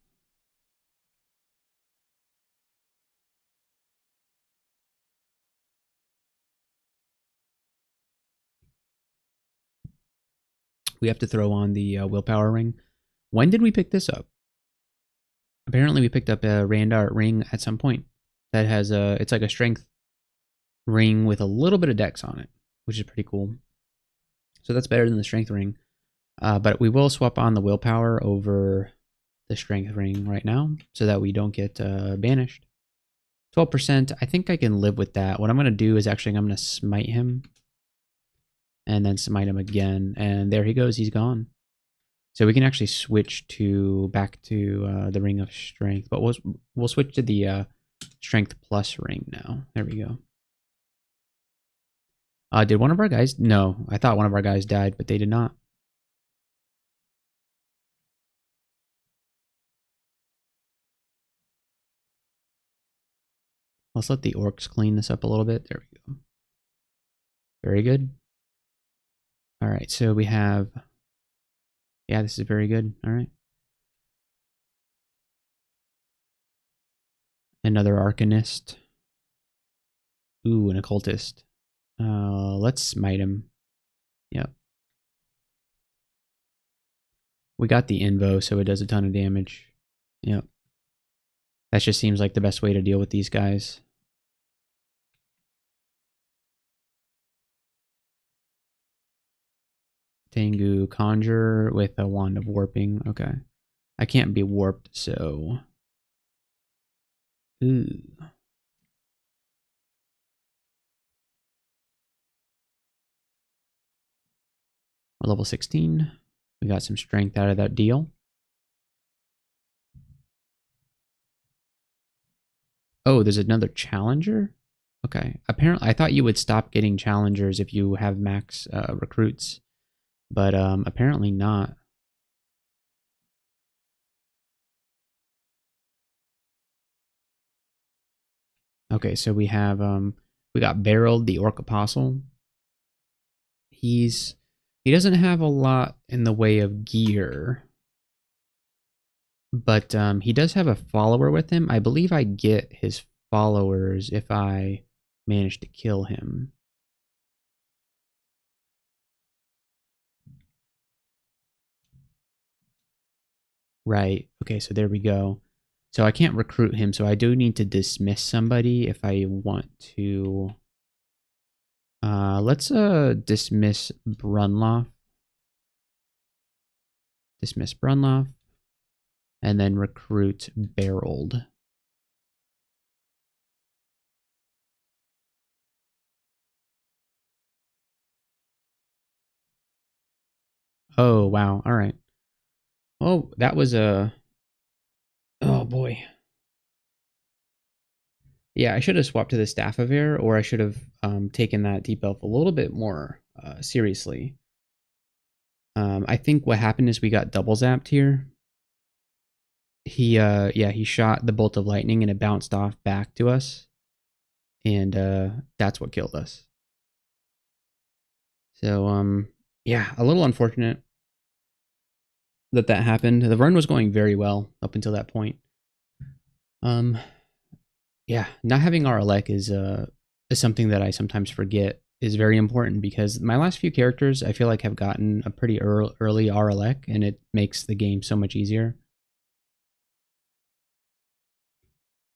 We have to throw on the willpower ring. When did we pick this up? Apparently we picked up a Randart ring at some point. That has it's like a strength ring with a little bit of dex on it, which is pretty cool. So that's better than the strength ring. But we will swap on the willpower over the strength ring right now so that we don't get banished. 12%, I think I can live with that. What I'm going to do is actually I'm going to smite him and then smite him again. And there he goes. He's gone. So we can actually switch back to the Ring of Strength. But we'll switch to the Strength Plus ring now. There we go. Did one of our guys? No, I thought one of our guys died, but they did not. Let's let the orcs clean this up a little bit. There we go. Very good. All right, so we have... Yeah, this is very good. All right. Another Arcanist. Ooh, an Occultist. Let's smite him. Yep. We got the Invo, so it does a ton of damage. Yep. That just seems like the best way to deal with these guys. Tengu Conjure with a Wand of Warping. Okay. I can't be warped, so... Ooh. We're level 16. We got some strength out of that deal. Oh, there's another challenger? Okay. Apparently, I thought you would stop getting challengers if you have max recruits. But apparently not. Okay, so we have we got Barreled, the Orc Apostle. He doesn't have a lot in the way of gear, but he does have a follower with him. I believe I get his followers if I manage to kill him. Right. Okay, so there we go. So I can't recruit him, so I do need to dismiss somebody if I want to. Let's dismiss Brunloff. Dismiss Brunloff. And then recruit Barreled. Oh, wow. All right. Well, that was a... Oh, boy. Yeah, I should have swapped to the Staff of Air, or I should have taken that deep elf a little bit more seriously. I think what happened is we got double zapped here. He shot the bolt of lightning and it bounced off back to us. And that's what killed us. So, yeah, a little unfortunate that happened. The run was going very well up until that point. Yeah, not having RLEC is something that I sometimes forget is very important because my last few characters I feel like have gotten a pretty early RLEC and it makes the game so much easier.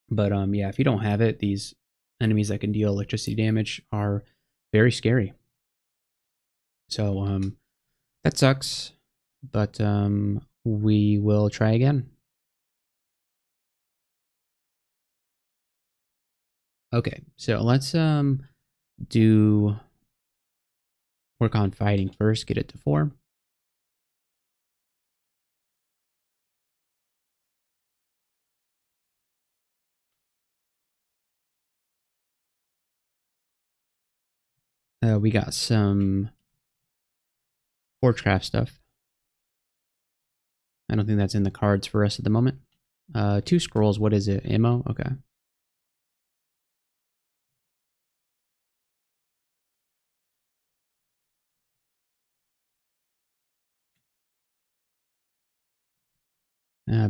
But yeah, if you don't have it, these enemies that can deal electricity damage are very scary. So that sucks, but we will try again. Okay, so let's do work on fighting first, get it to 4. We got some Forgecraft stuff. I don't think that's in the cards for us at the moment. 2 scrolls, what is it? Ammo? Okay.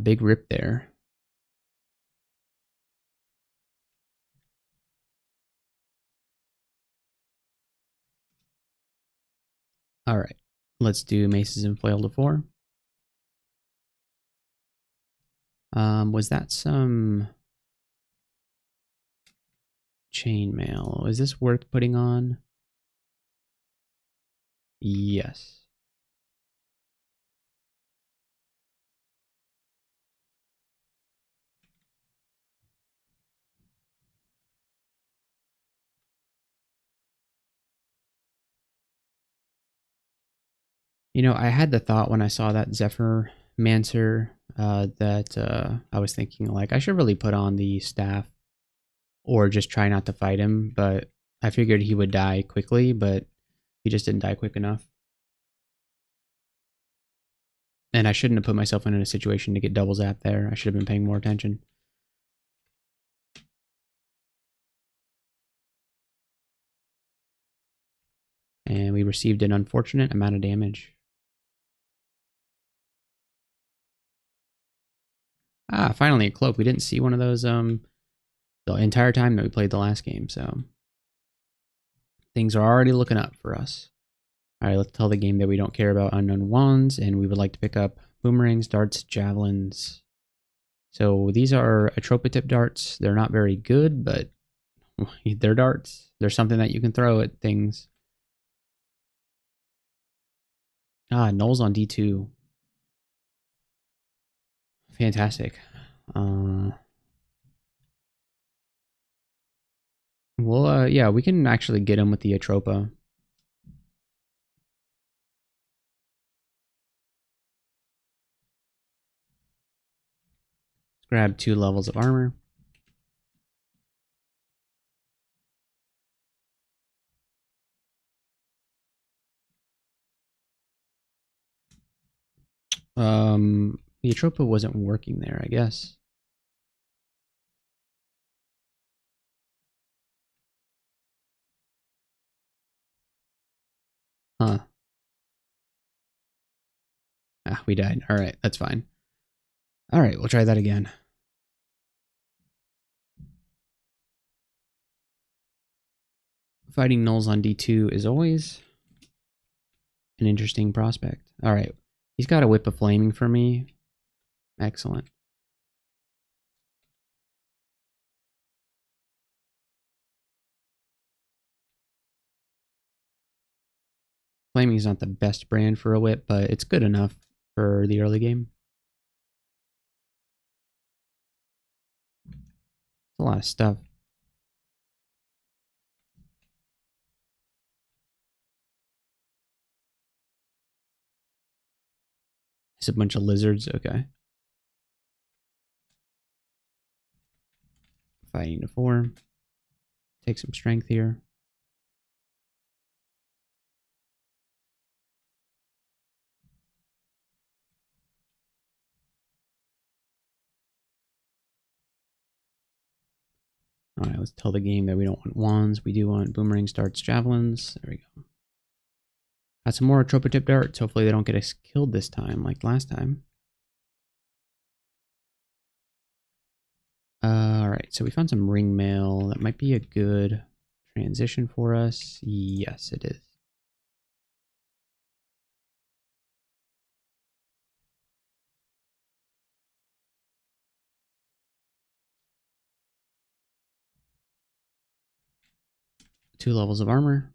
Big rip there. All right. Let's do maces and flail to 4. Was that some chainmail? Is this worth putting on? Yes. You know, I had the thought when I saw that Zephyr Mancer that I was thinking like I should really put on the staff or just try not to fight him, but I figured he would die quickly, but he just didn't die quick enough. And I shouldn't have put myself in a situation to get double zapped there. I should have been paying more attention. And we received an unfortunate amount of damage. Ah, finally a cloak. We didn't see one of those the entire time that we played the last game, so things are already looking up for us. All right, let's tell the game that we don't care about unknown wands, and we would like to pick up boomerangs, darts, javelins. So these are Atropa tip darts. They're not very good, but they're darts. They're something that you can throw at things. Ah, Knowles on D2. Fantastic. Well, yeah, we can actually get him with the Atropa. Let's grab 2 levels of armor. The Atropa wasn't working there, I guess. Huh. Ah, we died. All right, that's fine. All right, we'll try that again. Fighting Knowles on D2 is always an interesting prospect. All right, he's got a Whip of Flaming for me. Excellent. Flaming is not the best brand for a whip, but it's good enough for the early game. It's a lot of stuff. It's a bunch of lizards. Okay. Fighting to 4. Take some strength here. All right, let's tell the game that we don't want wands. We do want boomerang darts, javelins. There we go. Got some more Atropa tip darts. Hopefully they don't get us killed this time like last time. All right, so we found some ring mail. That might be a good transition for us. Yes, it is. Two levels of armor.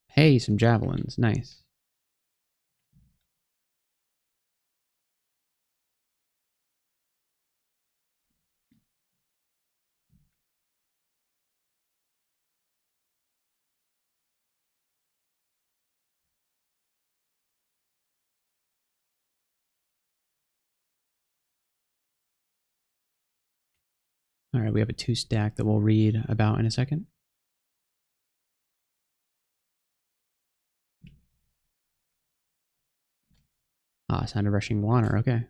Hey, some javelins. Nice. All right, we have a 2 stack that we'll read about in a second. Ah, sound of rushing water. Okay.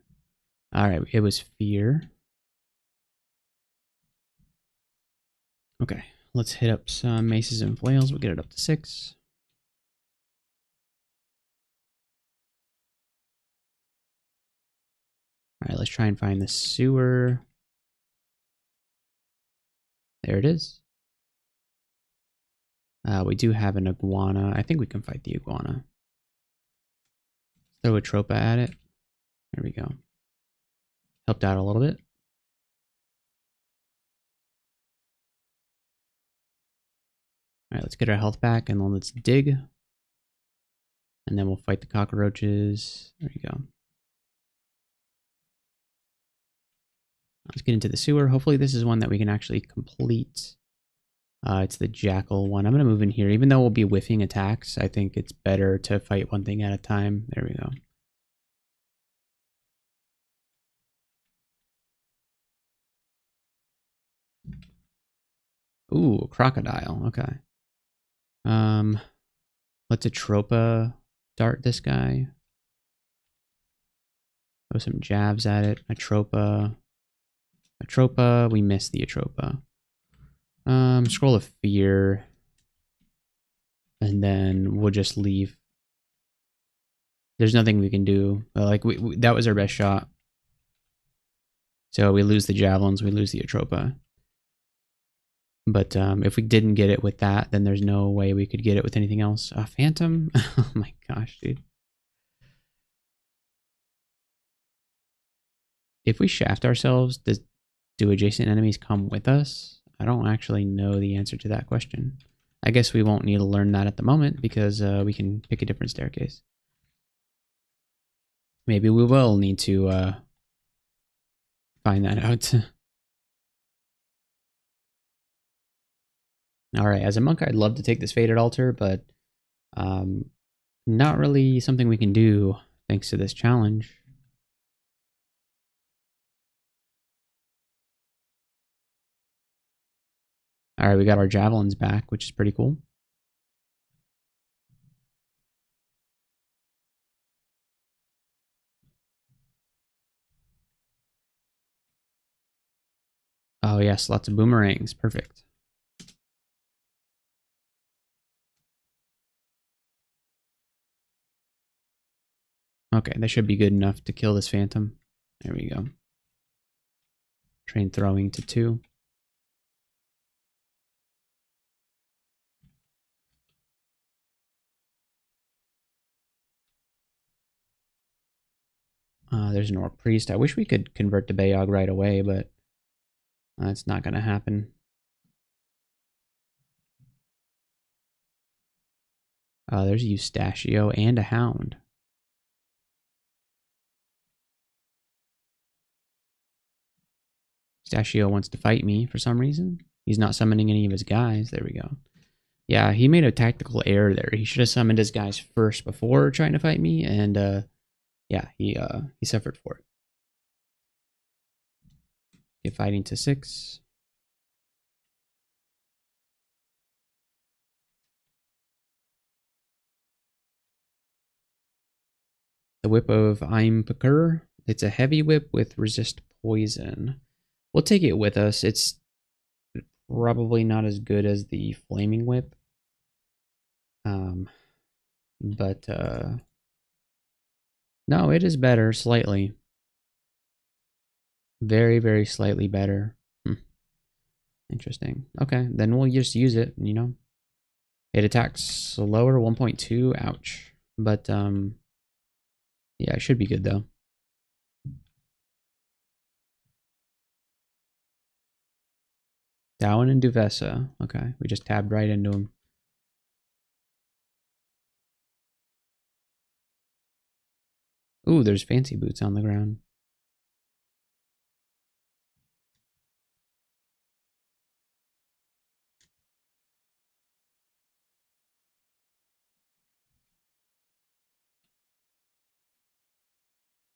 All right, it was fear. Okay, let's hit up some maces and flails. We'll get it up to 6. All right, let's try and find the sewer. There it is. We do have an iguana. I think we can fight the iguana. Throw a tropa at it. There we go. Helped out a little bit. All right, let's get our health back and then let's dig. And then we'll fight the cockroaches. There you go. Let's get into the sewer. Hopefully this is one that we can actually complete. It's the jackal one. I'm going to move in here. Even though we'll be whiffing attacks, I think it's better to fight one thing at a time. There we go. Ooh, crocodile. Okay. Let's Atropa dart this guy. Throw some jabs at it. Atropa. Atropa. We missed the Atropa. Scroll of fear. And then we'll just leave. There's nothing we can do. Like that was our best shot. So we lose the javelins, we lose the Atropa. But if we didn't get it with that, then there's no way we could get it with anything else. Phantom? Oh my gosh, dude. if we shaft ourselves, do adjacent enemies come with us? I don't actually know the answer to that question. I guess we won't need to learn that at the moment because we can pick a different staircase. Maybe we will need to find that out. All right, as a monk, I'd love to take this faded altar, but not really something we can do thanks to this challenge. All right, we got our javelins back, which is pretty cool. Oh yes, lots of boomerangs. Perfect. Okay, that should be good enough to kill this phantom. There we go. Train throwing to 2. There's an orc priest. I wish we could convert to Beogh right away, but that's not going to happen. There's a Eustachio and a hound. Eustachio wants to fight me for some reason. He's not summoning any of his guys. There we go. Yeah, he made a tactical error there. He should have summoned his guys first before trying to fight me, and yeah, he suffered for it. Get fighting to 6. The whip of Impeker. It's a heavy whip with resist poison. We'll take it with us. It's probably not as good as the flaming whip. But no, it is better slightly. Very, very slightly better. Interesting. Okay, then we'll just use it, you know. It attacks slower, 1.2. Ouch. But yeah, it should be good though. Dowan and Duvessa. Okay, we just tabbed right into him. Ooh, there's fancy boots on the ground.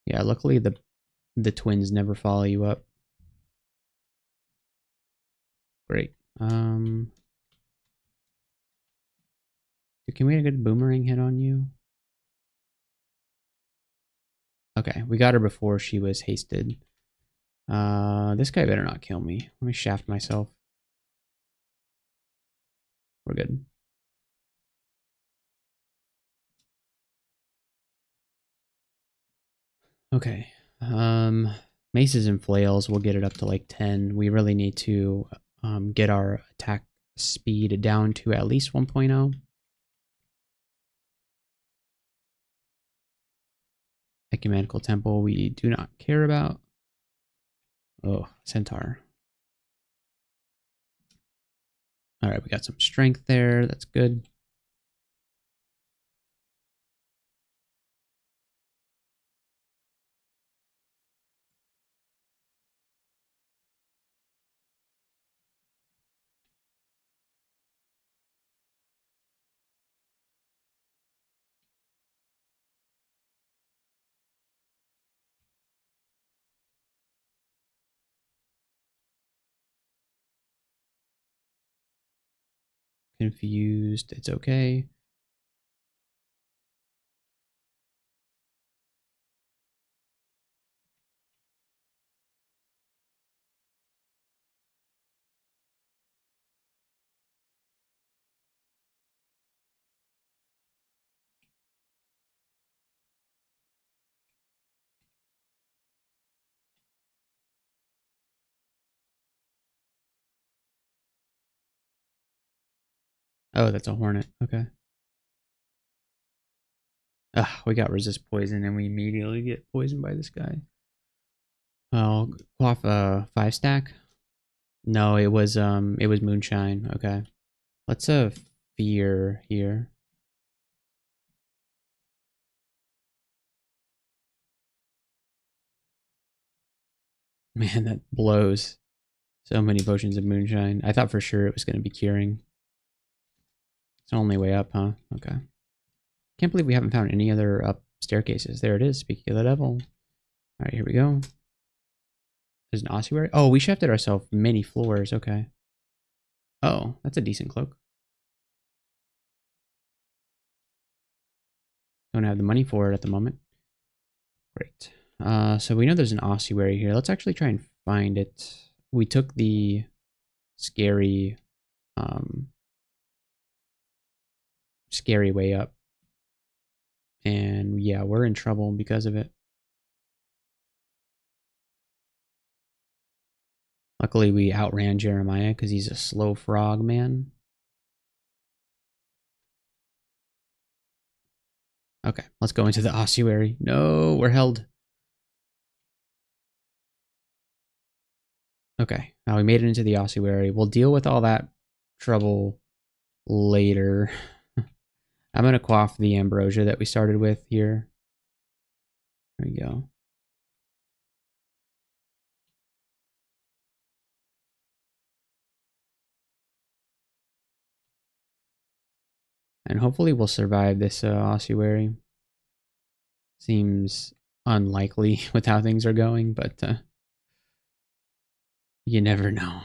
Yeah, luckily the twins never follow you up. Great. Can we get a good boomerang hit on you? Okay, we got her before she was hasted. This guy better not kill me. Let me shaft myself. We're good. Okay. Maces and flails, we'll get it up to like 10. We really need to get our attack speed down to at least 1.0. Ecumenical Temple, we do not care about. Oh, Centaur. All right, we got some strength there. That's good. Confused. It's okay. Oh, that's a hornet. Okay. We got resist poison and we immediately get poisoned by this guy. Oh, quaff a 5 stack? No, it was moonshine. Okay. Let's fear here. Man, that blows. So many potions of moonshine. I thought for sure it was going to be curing. It's the only way up, huh? Okay. Can't believe we haven't found any other up staircases. There it is, speaking of the devil. Alright, here we go. There's an ossuary. Oh, we shafted ourselves many floors. Okay. Oh, that's a decent cloak. Don't have the money for it at the moment. Great. So we know there's an ossuary here. Let's actually try and find it. We took the scary, um, scary way up. And yeah, we're in trouble because of it. Luckily, we outran Jeremiah because he's a slow frog, man. Okay, let's go into the ossuary. No, we're held. Okay, now we made it into the ossuary. We'll deal with all that trouble later. I'm going to quaff the ambrosia that we started with here. There we go. And hopefully we'll survive this ossuary. Seems unlikely with how things are going, but you never know.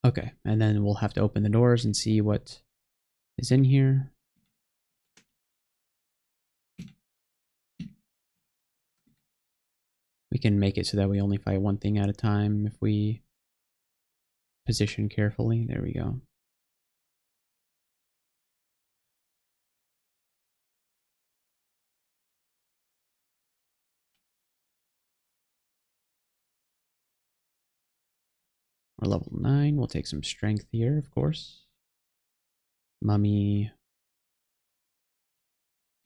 Okay, and then we'll have to open the doors and see what is in here. We can make it so that we only fight one thing at a time if we position carefully. There we go. We're level 9. We'll take some strength here, of course. Mummy.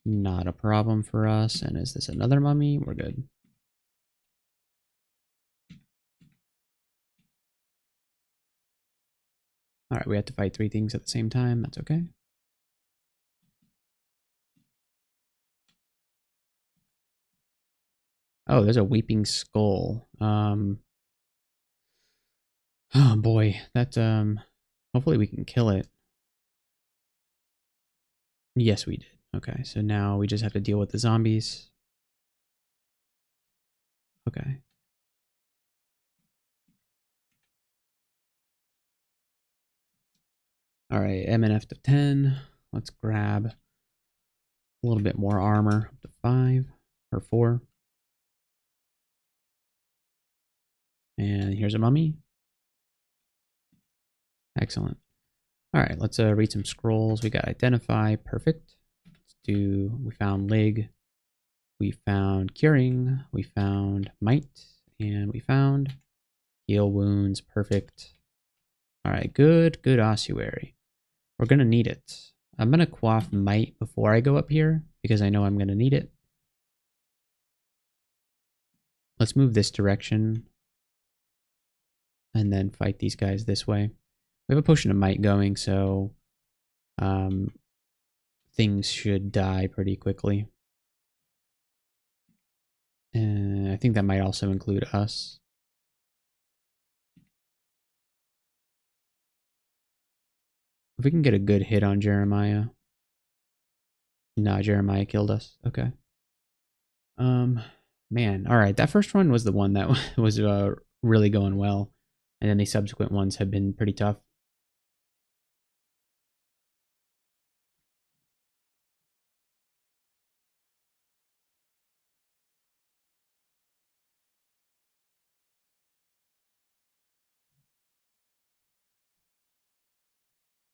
Not a problem for us. And is this another mummy? We're good. Alright, we have to fight 3 things at the same time. That's okay. Oh, there's a weeping skull. Oh boy, that hopefully we can kill it. Yes, we did. Okay, so now we just have to deal with the zombies. Okay. Alright, MNF to 10. Let's grab a little bit more armor up to 5 or 4. And here's a mummy. Excellent. Alright, let's read some scrolls. We got identify, perfect. Let's do, we found lig, we found curing, we found might, and we found heal wounds, perfect. Alright, good ossuary. We're gonna need it. I'm gonna quaff might before I go up here, because I know I'm gonna need it. Let's move this direction, and then fight these guys this way. We have a potion of might going, so things should die pretty quickly. And I think that might also include us. If we can get a good hit on Jeremiah. Nah, Jeremiah killed us. Okay. Man. All right. That first one was the one that was really going well. And then the subsequent ones have been pretty tough.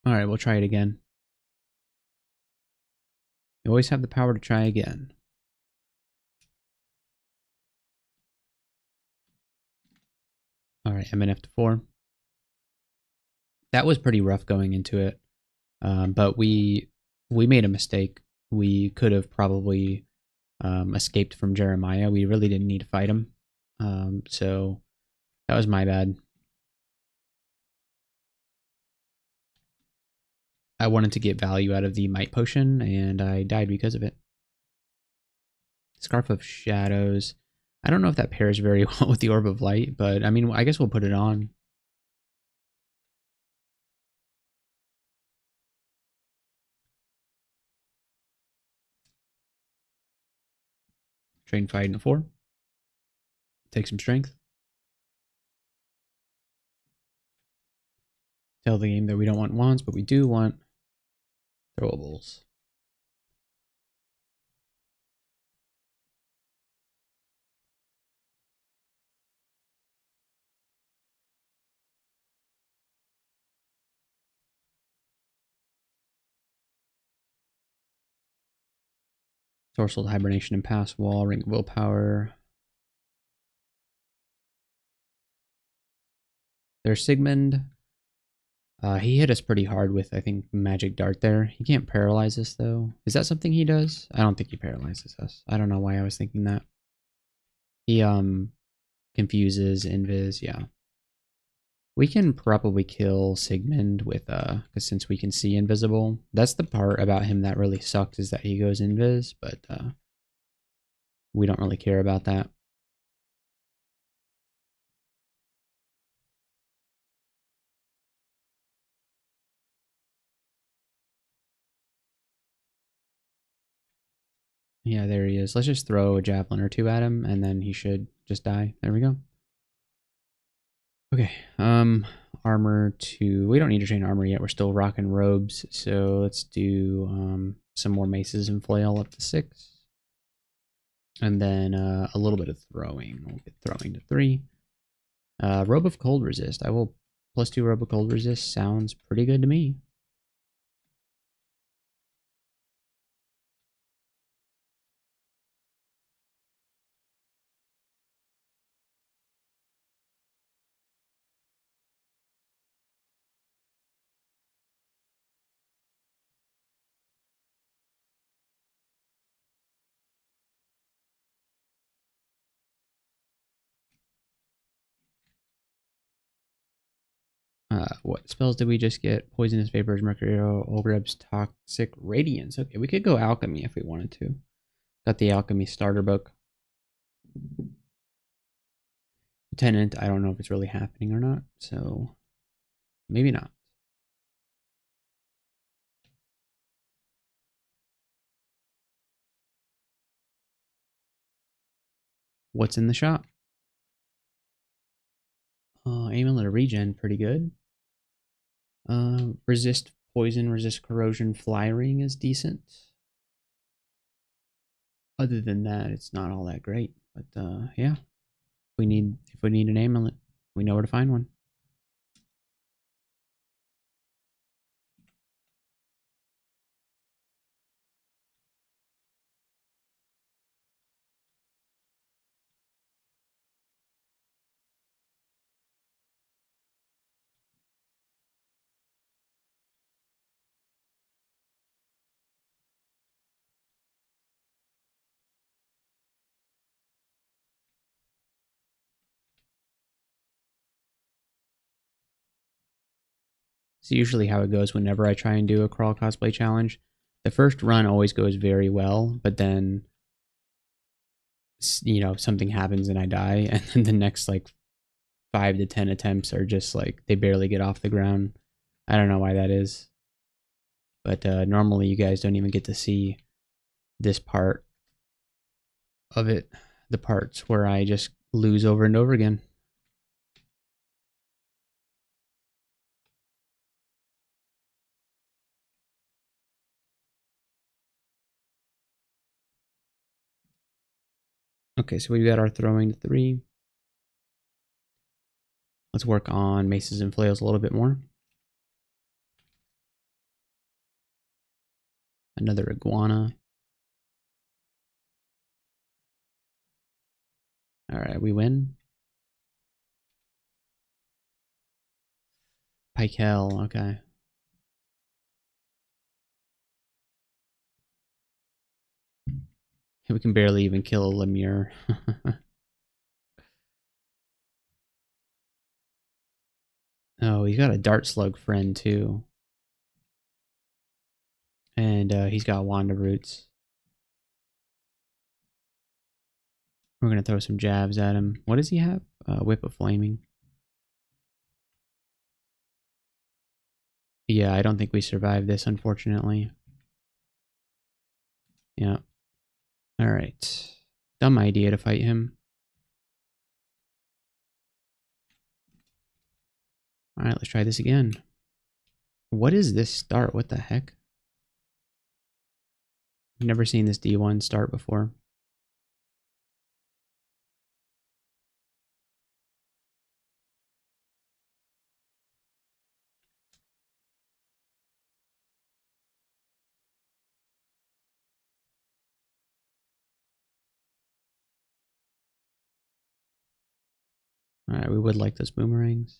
Alright, we'll try it again. You always have the power to try again. Alright, MNF to 4. That was pretty rough going into it. But we made a mistake. We could have probably escaped from Jeremiah. We really didn't need to fight him. So that was my bad. I wanted to get value out of the Might Potion, and I died because of it. Scarf of Shadows. I don't know if that pairs very well with the Orb of Light, but I mean, I guess we'll put it on. Train fight in a 4. Take some strength. Tell the game that we don't want wands, but we do want throwables. Dorsal Hibernation and Pass Wall, Ring of Willpower. There's Sigmund. He hit us pretty hard with, I think, Magic Dart there. He can't paralyze us, though. Is that something he does? I don't think he paralyzes us. I don't know why I was thinking that. He, confuses, invis, yeah. We can probably kill Sigmund with, because since we can see invisible. That's the part about him that really sucks, is that he goes invis, but, we don't really care about that. Yeah, there he is. Let's just throw a javelin or two at him, and then he should just die. There we go. Okay, armor 2. We don't need to train armor yet. We're still rocking robes, so let's do some more maces and flail up to 6. And then a little bit of throwing. We'll get throwing to 3. Robe of cold resist. I will +2 robe of cold resist. Sounds pretty good to me. What spells did we just get? Poisonous Vapors, Mercurial, Ogreb's Toxic Radiance. Okay, we could go Alchemy if we wanted to. Got the Alchemy starter book. Tenant, I don't know if it's really happening or not, so maybe not. What's in the shop? Amulet of Regen, pretty good. Resist poison, resist corrosion, fly ring is decent. Other than that, it's not all that great. But yeah, if we need an amulet, we know where to find one. So usually how it goes whenever I try and do a crawl cosplay challenge, the first run always goes very well, but then something happens and I die, and then the next like 5 to 10 attempts are just like they barely get off the ground. I don't know why that is, but normally you guys don't even get to see this part of it, the parts where I just lose over and over again. Okay, so we got our throwing to 3. Let's work on maces and flails a little bit more. Another iguana. Alright, we win. Pikel, okay. We can barely even kill a Lemure. Oh, he's got a dart slug friend too. And he's got Wanda roots. We're going to throw some jabs at him. What does he have? Whip of Flaming. Yeah, I don't think we survived this, unfortunately. Yeah. Alright. Dumb idea to fight him. Alright, let's try this again. What is this start? What the heck? I've never seen this D1 start before. Alright, we would like those boomerangs.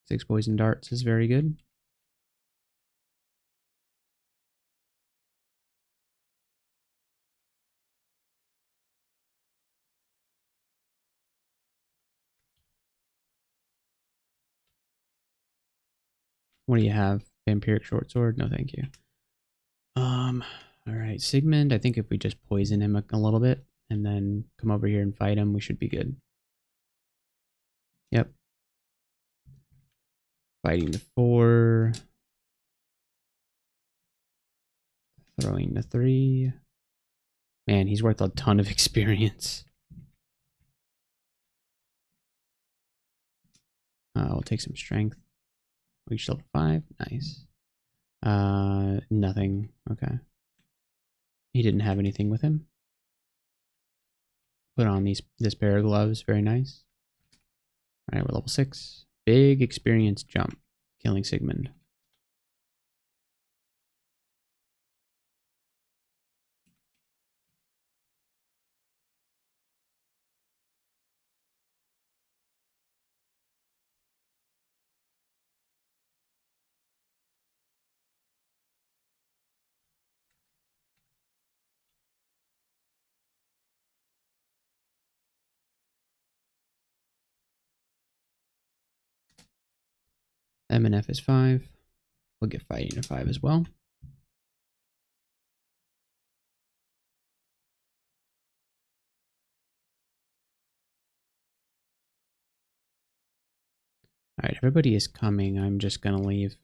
Six poison darts is very good. What do you have? Vampiric short sword? No, thank you. Alright, Sigmund, I think if we just poison him a little bit and then come over here and fight him, we should be good. Yep. Fighting the 4. Throwing the 3. Man, he's worth a ton of experience. We'll take some strength. Reach level 5. Nice. Nothing. Okay. He didn't have anything with him. Put on this pair of gloves. Very nice. Alright, we're level 6. Big experience jump. Killing Sigmund. M and F is 5. We'll get fighting to 5 as well. Alright, everybody is coming. I'm just gonna leave.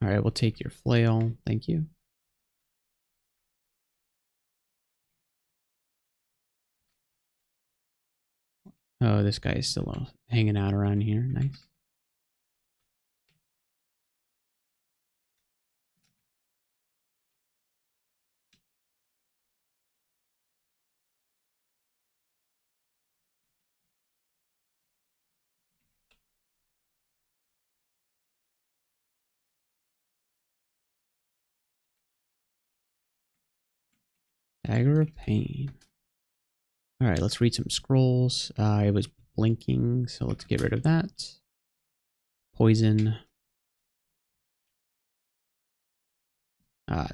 Alright, we'll take your flail. Thank you. Oh, this guy is still hanging out around here. Nice. Dagger of Pain. Alright, let's read some scrolls. It was blinking, so let's get rid of that. Poison.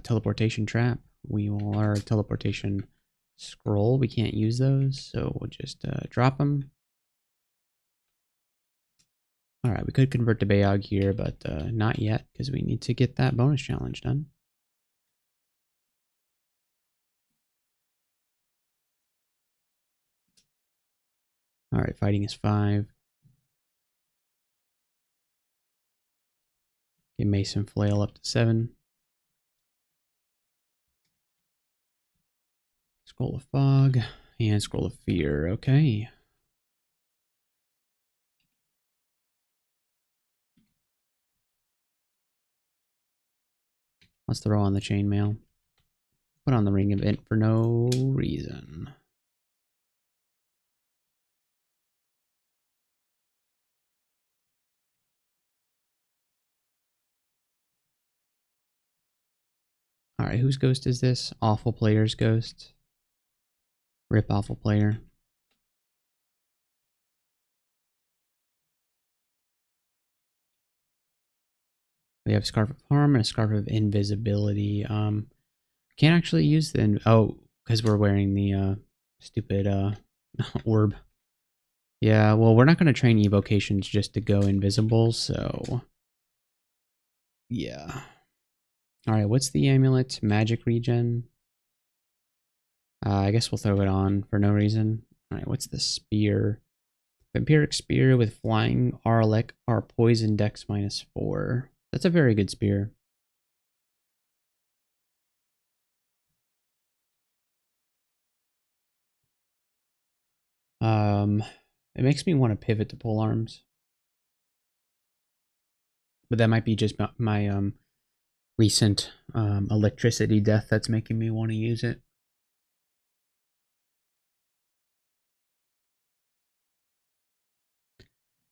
Teleportation trap. We will our teleportation scroll. We can't use those, so we'll just drop them. Alright, we could convert to Beogh here, but not yet, because we need to get that bonus challenge done. Alright, fighting is 5. Get Mason Flail up to 7. Scroll of Fog and Scroll of Fear. Okay. Let's throw on the chainmail. Put on the ring event for no reason. Alright, whose ghost is this? Awful player's ghost. Rip awful player. We have Scarf of Harm and a Scarf of Invisibility. Can't actually use the... Oh, because we're wearing the stupid orb. Yeah, well, we're not going to train evocations just to go invisible, so... Yeah. Alright, what's the amulet? Magic regen? I guess we'll throw it on for no reason. Alright, what's the spear? Vampiric spear with flying Arlec or poison dex -4. That's a very good spear. It makes me want to pivot to pole arms. But that might be just my recent electricity death that's making me want to use it.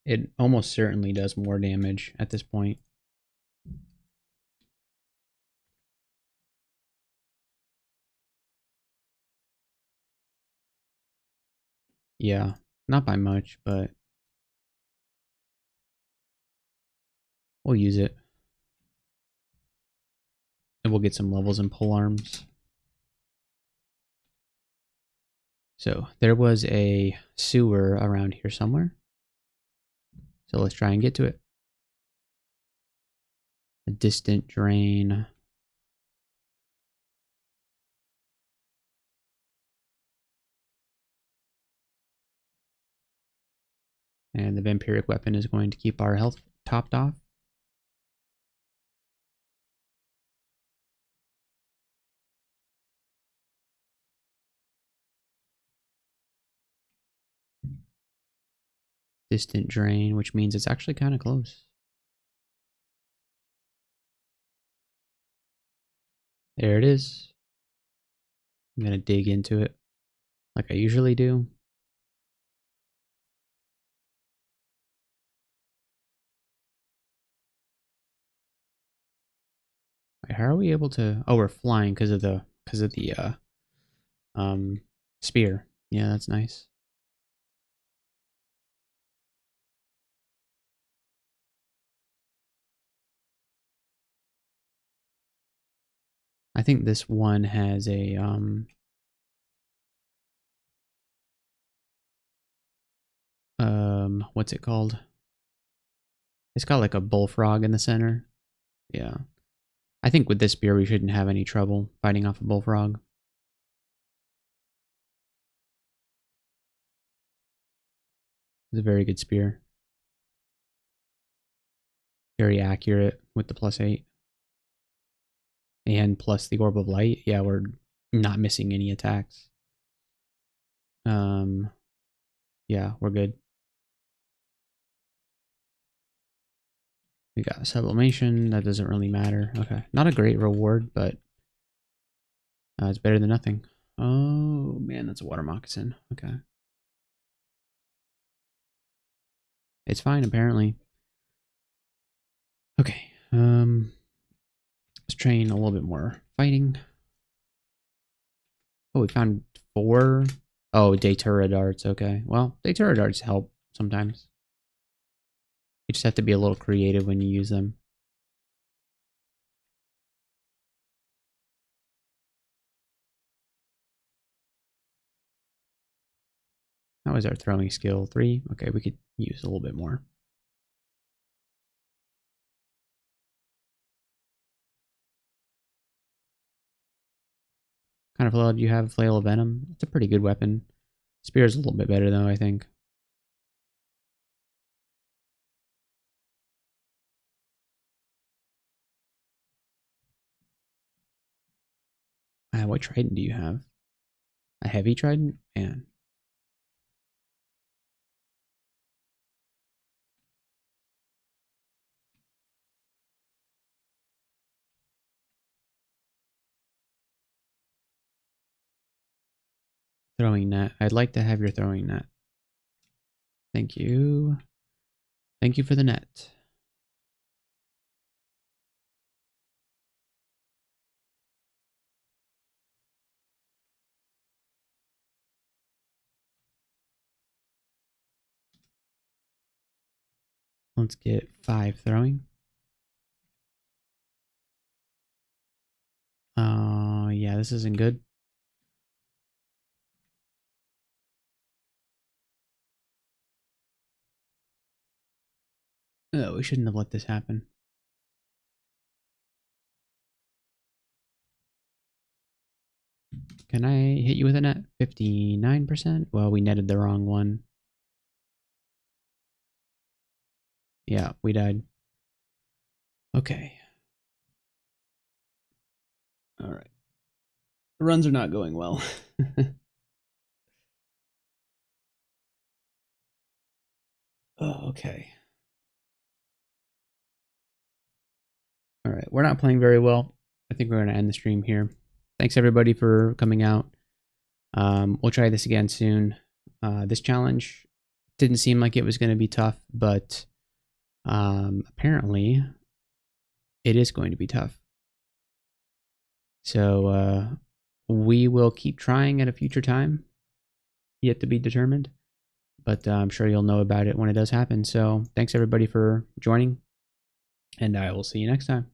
It almost certainly does more damage at this point. Yeah, not by much, but we'll use it. And we'll get some levels in pole arms. So there was a sewer around here somewhere. So let's try and get to it. A distant drain. And the vampiric weapon is going to keep our health topped off. Distant drain, which means it's actually kind of close. There it is. I'm going to dig into it like I usually do. Wait, how are we able to... Oh, we're flying because of the spear. Yeah, that's nice. I think this one has a what's it called? It's got like a bullfrog in the center. Yeah. I think with this spear we shouldn't have any trouble fighting off a bullfrog. It's a very good spear. Very accurate with the +8. And plus the Orb of Light. Yeah, we're not missing any attacks. Yeah, we're good. We got sublimation. That doesn't really matter. Okay. Not a great reward, but it's better than nothing. Oh, man, that's a water moccasin. Okay. It's fine, apparently. Okay. Let's train a little bit more fighting. Oh, we found 4. Oh, Datura darts. Okay. Well, Datura darts help sometimes. You just have to be a little creative when you use them. How is our throwing skill? 3? Okay, we could use a little bit more. What kind of flail do you have? Flail of Venom? It's a pretty good weapon. Spear is a little bit better though, I think. What trident do you have? A heavy trident? Man. Throwing net. I'd like to have your throwing net. Thank you. Thank you for the net. Let's get 5 throwing. Yeah, this isn't good. Oh, we shouldn't have let this happen. Can I hit you with a net? 59%? Well, we netted the wrong one. Yeah, we died. Okay. All right. The runs are not going well. Oh, okay. All right. We're not playing very well. I think we're going to end the stream here. Thanks, everybody, for coming out. We'll try this again soon. This challenge didn't seem like it was going to be tough, but apparently it is going to be tough. So we will keep trying at a future time, yet to be determined. But I'm sure you'll know about it when it does happen. So thanks everybody for joining, and I will see you next time.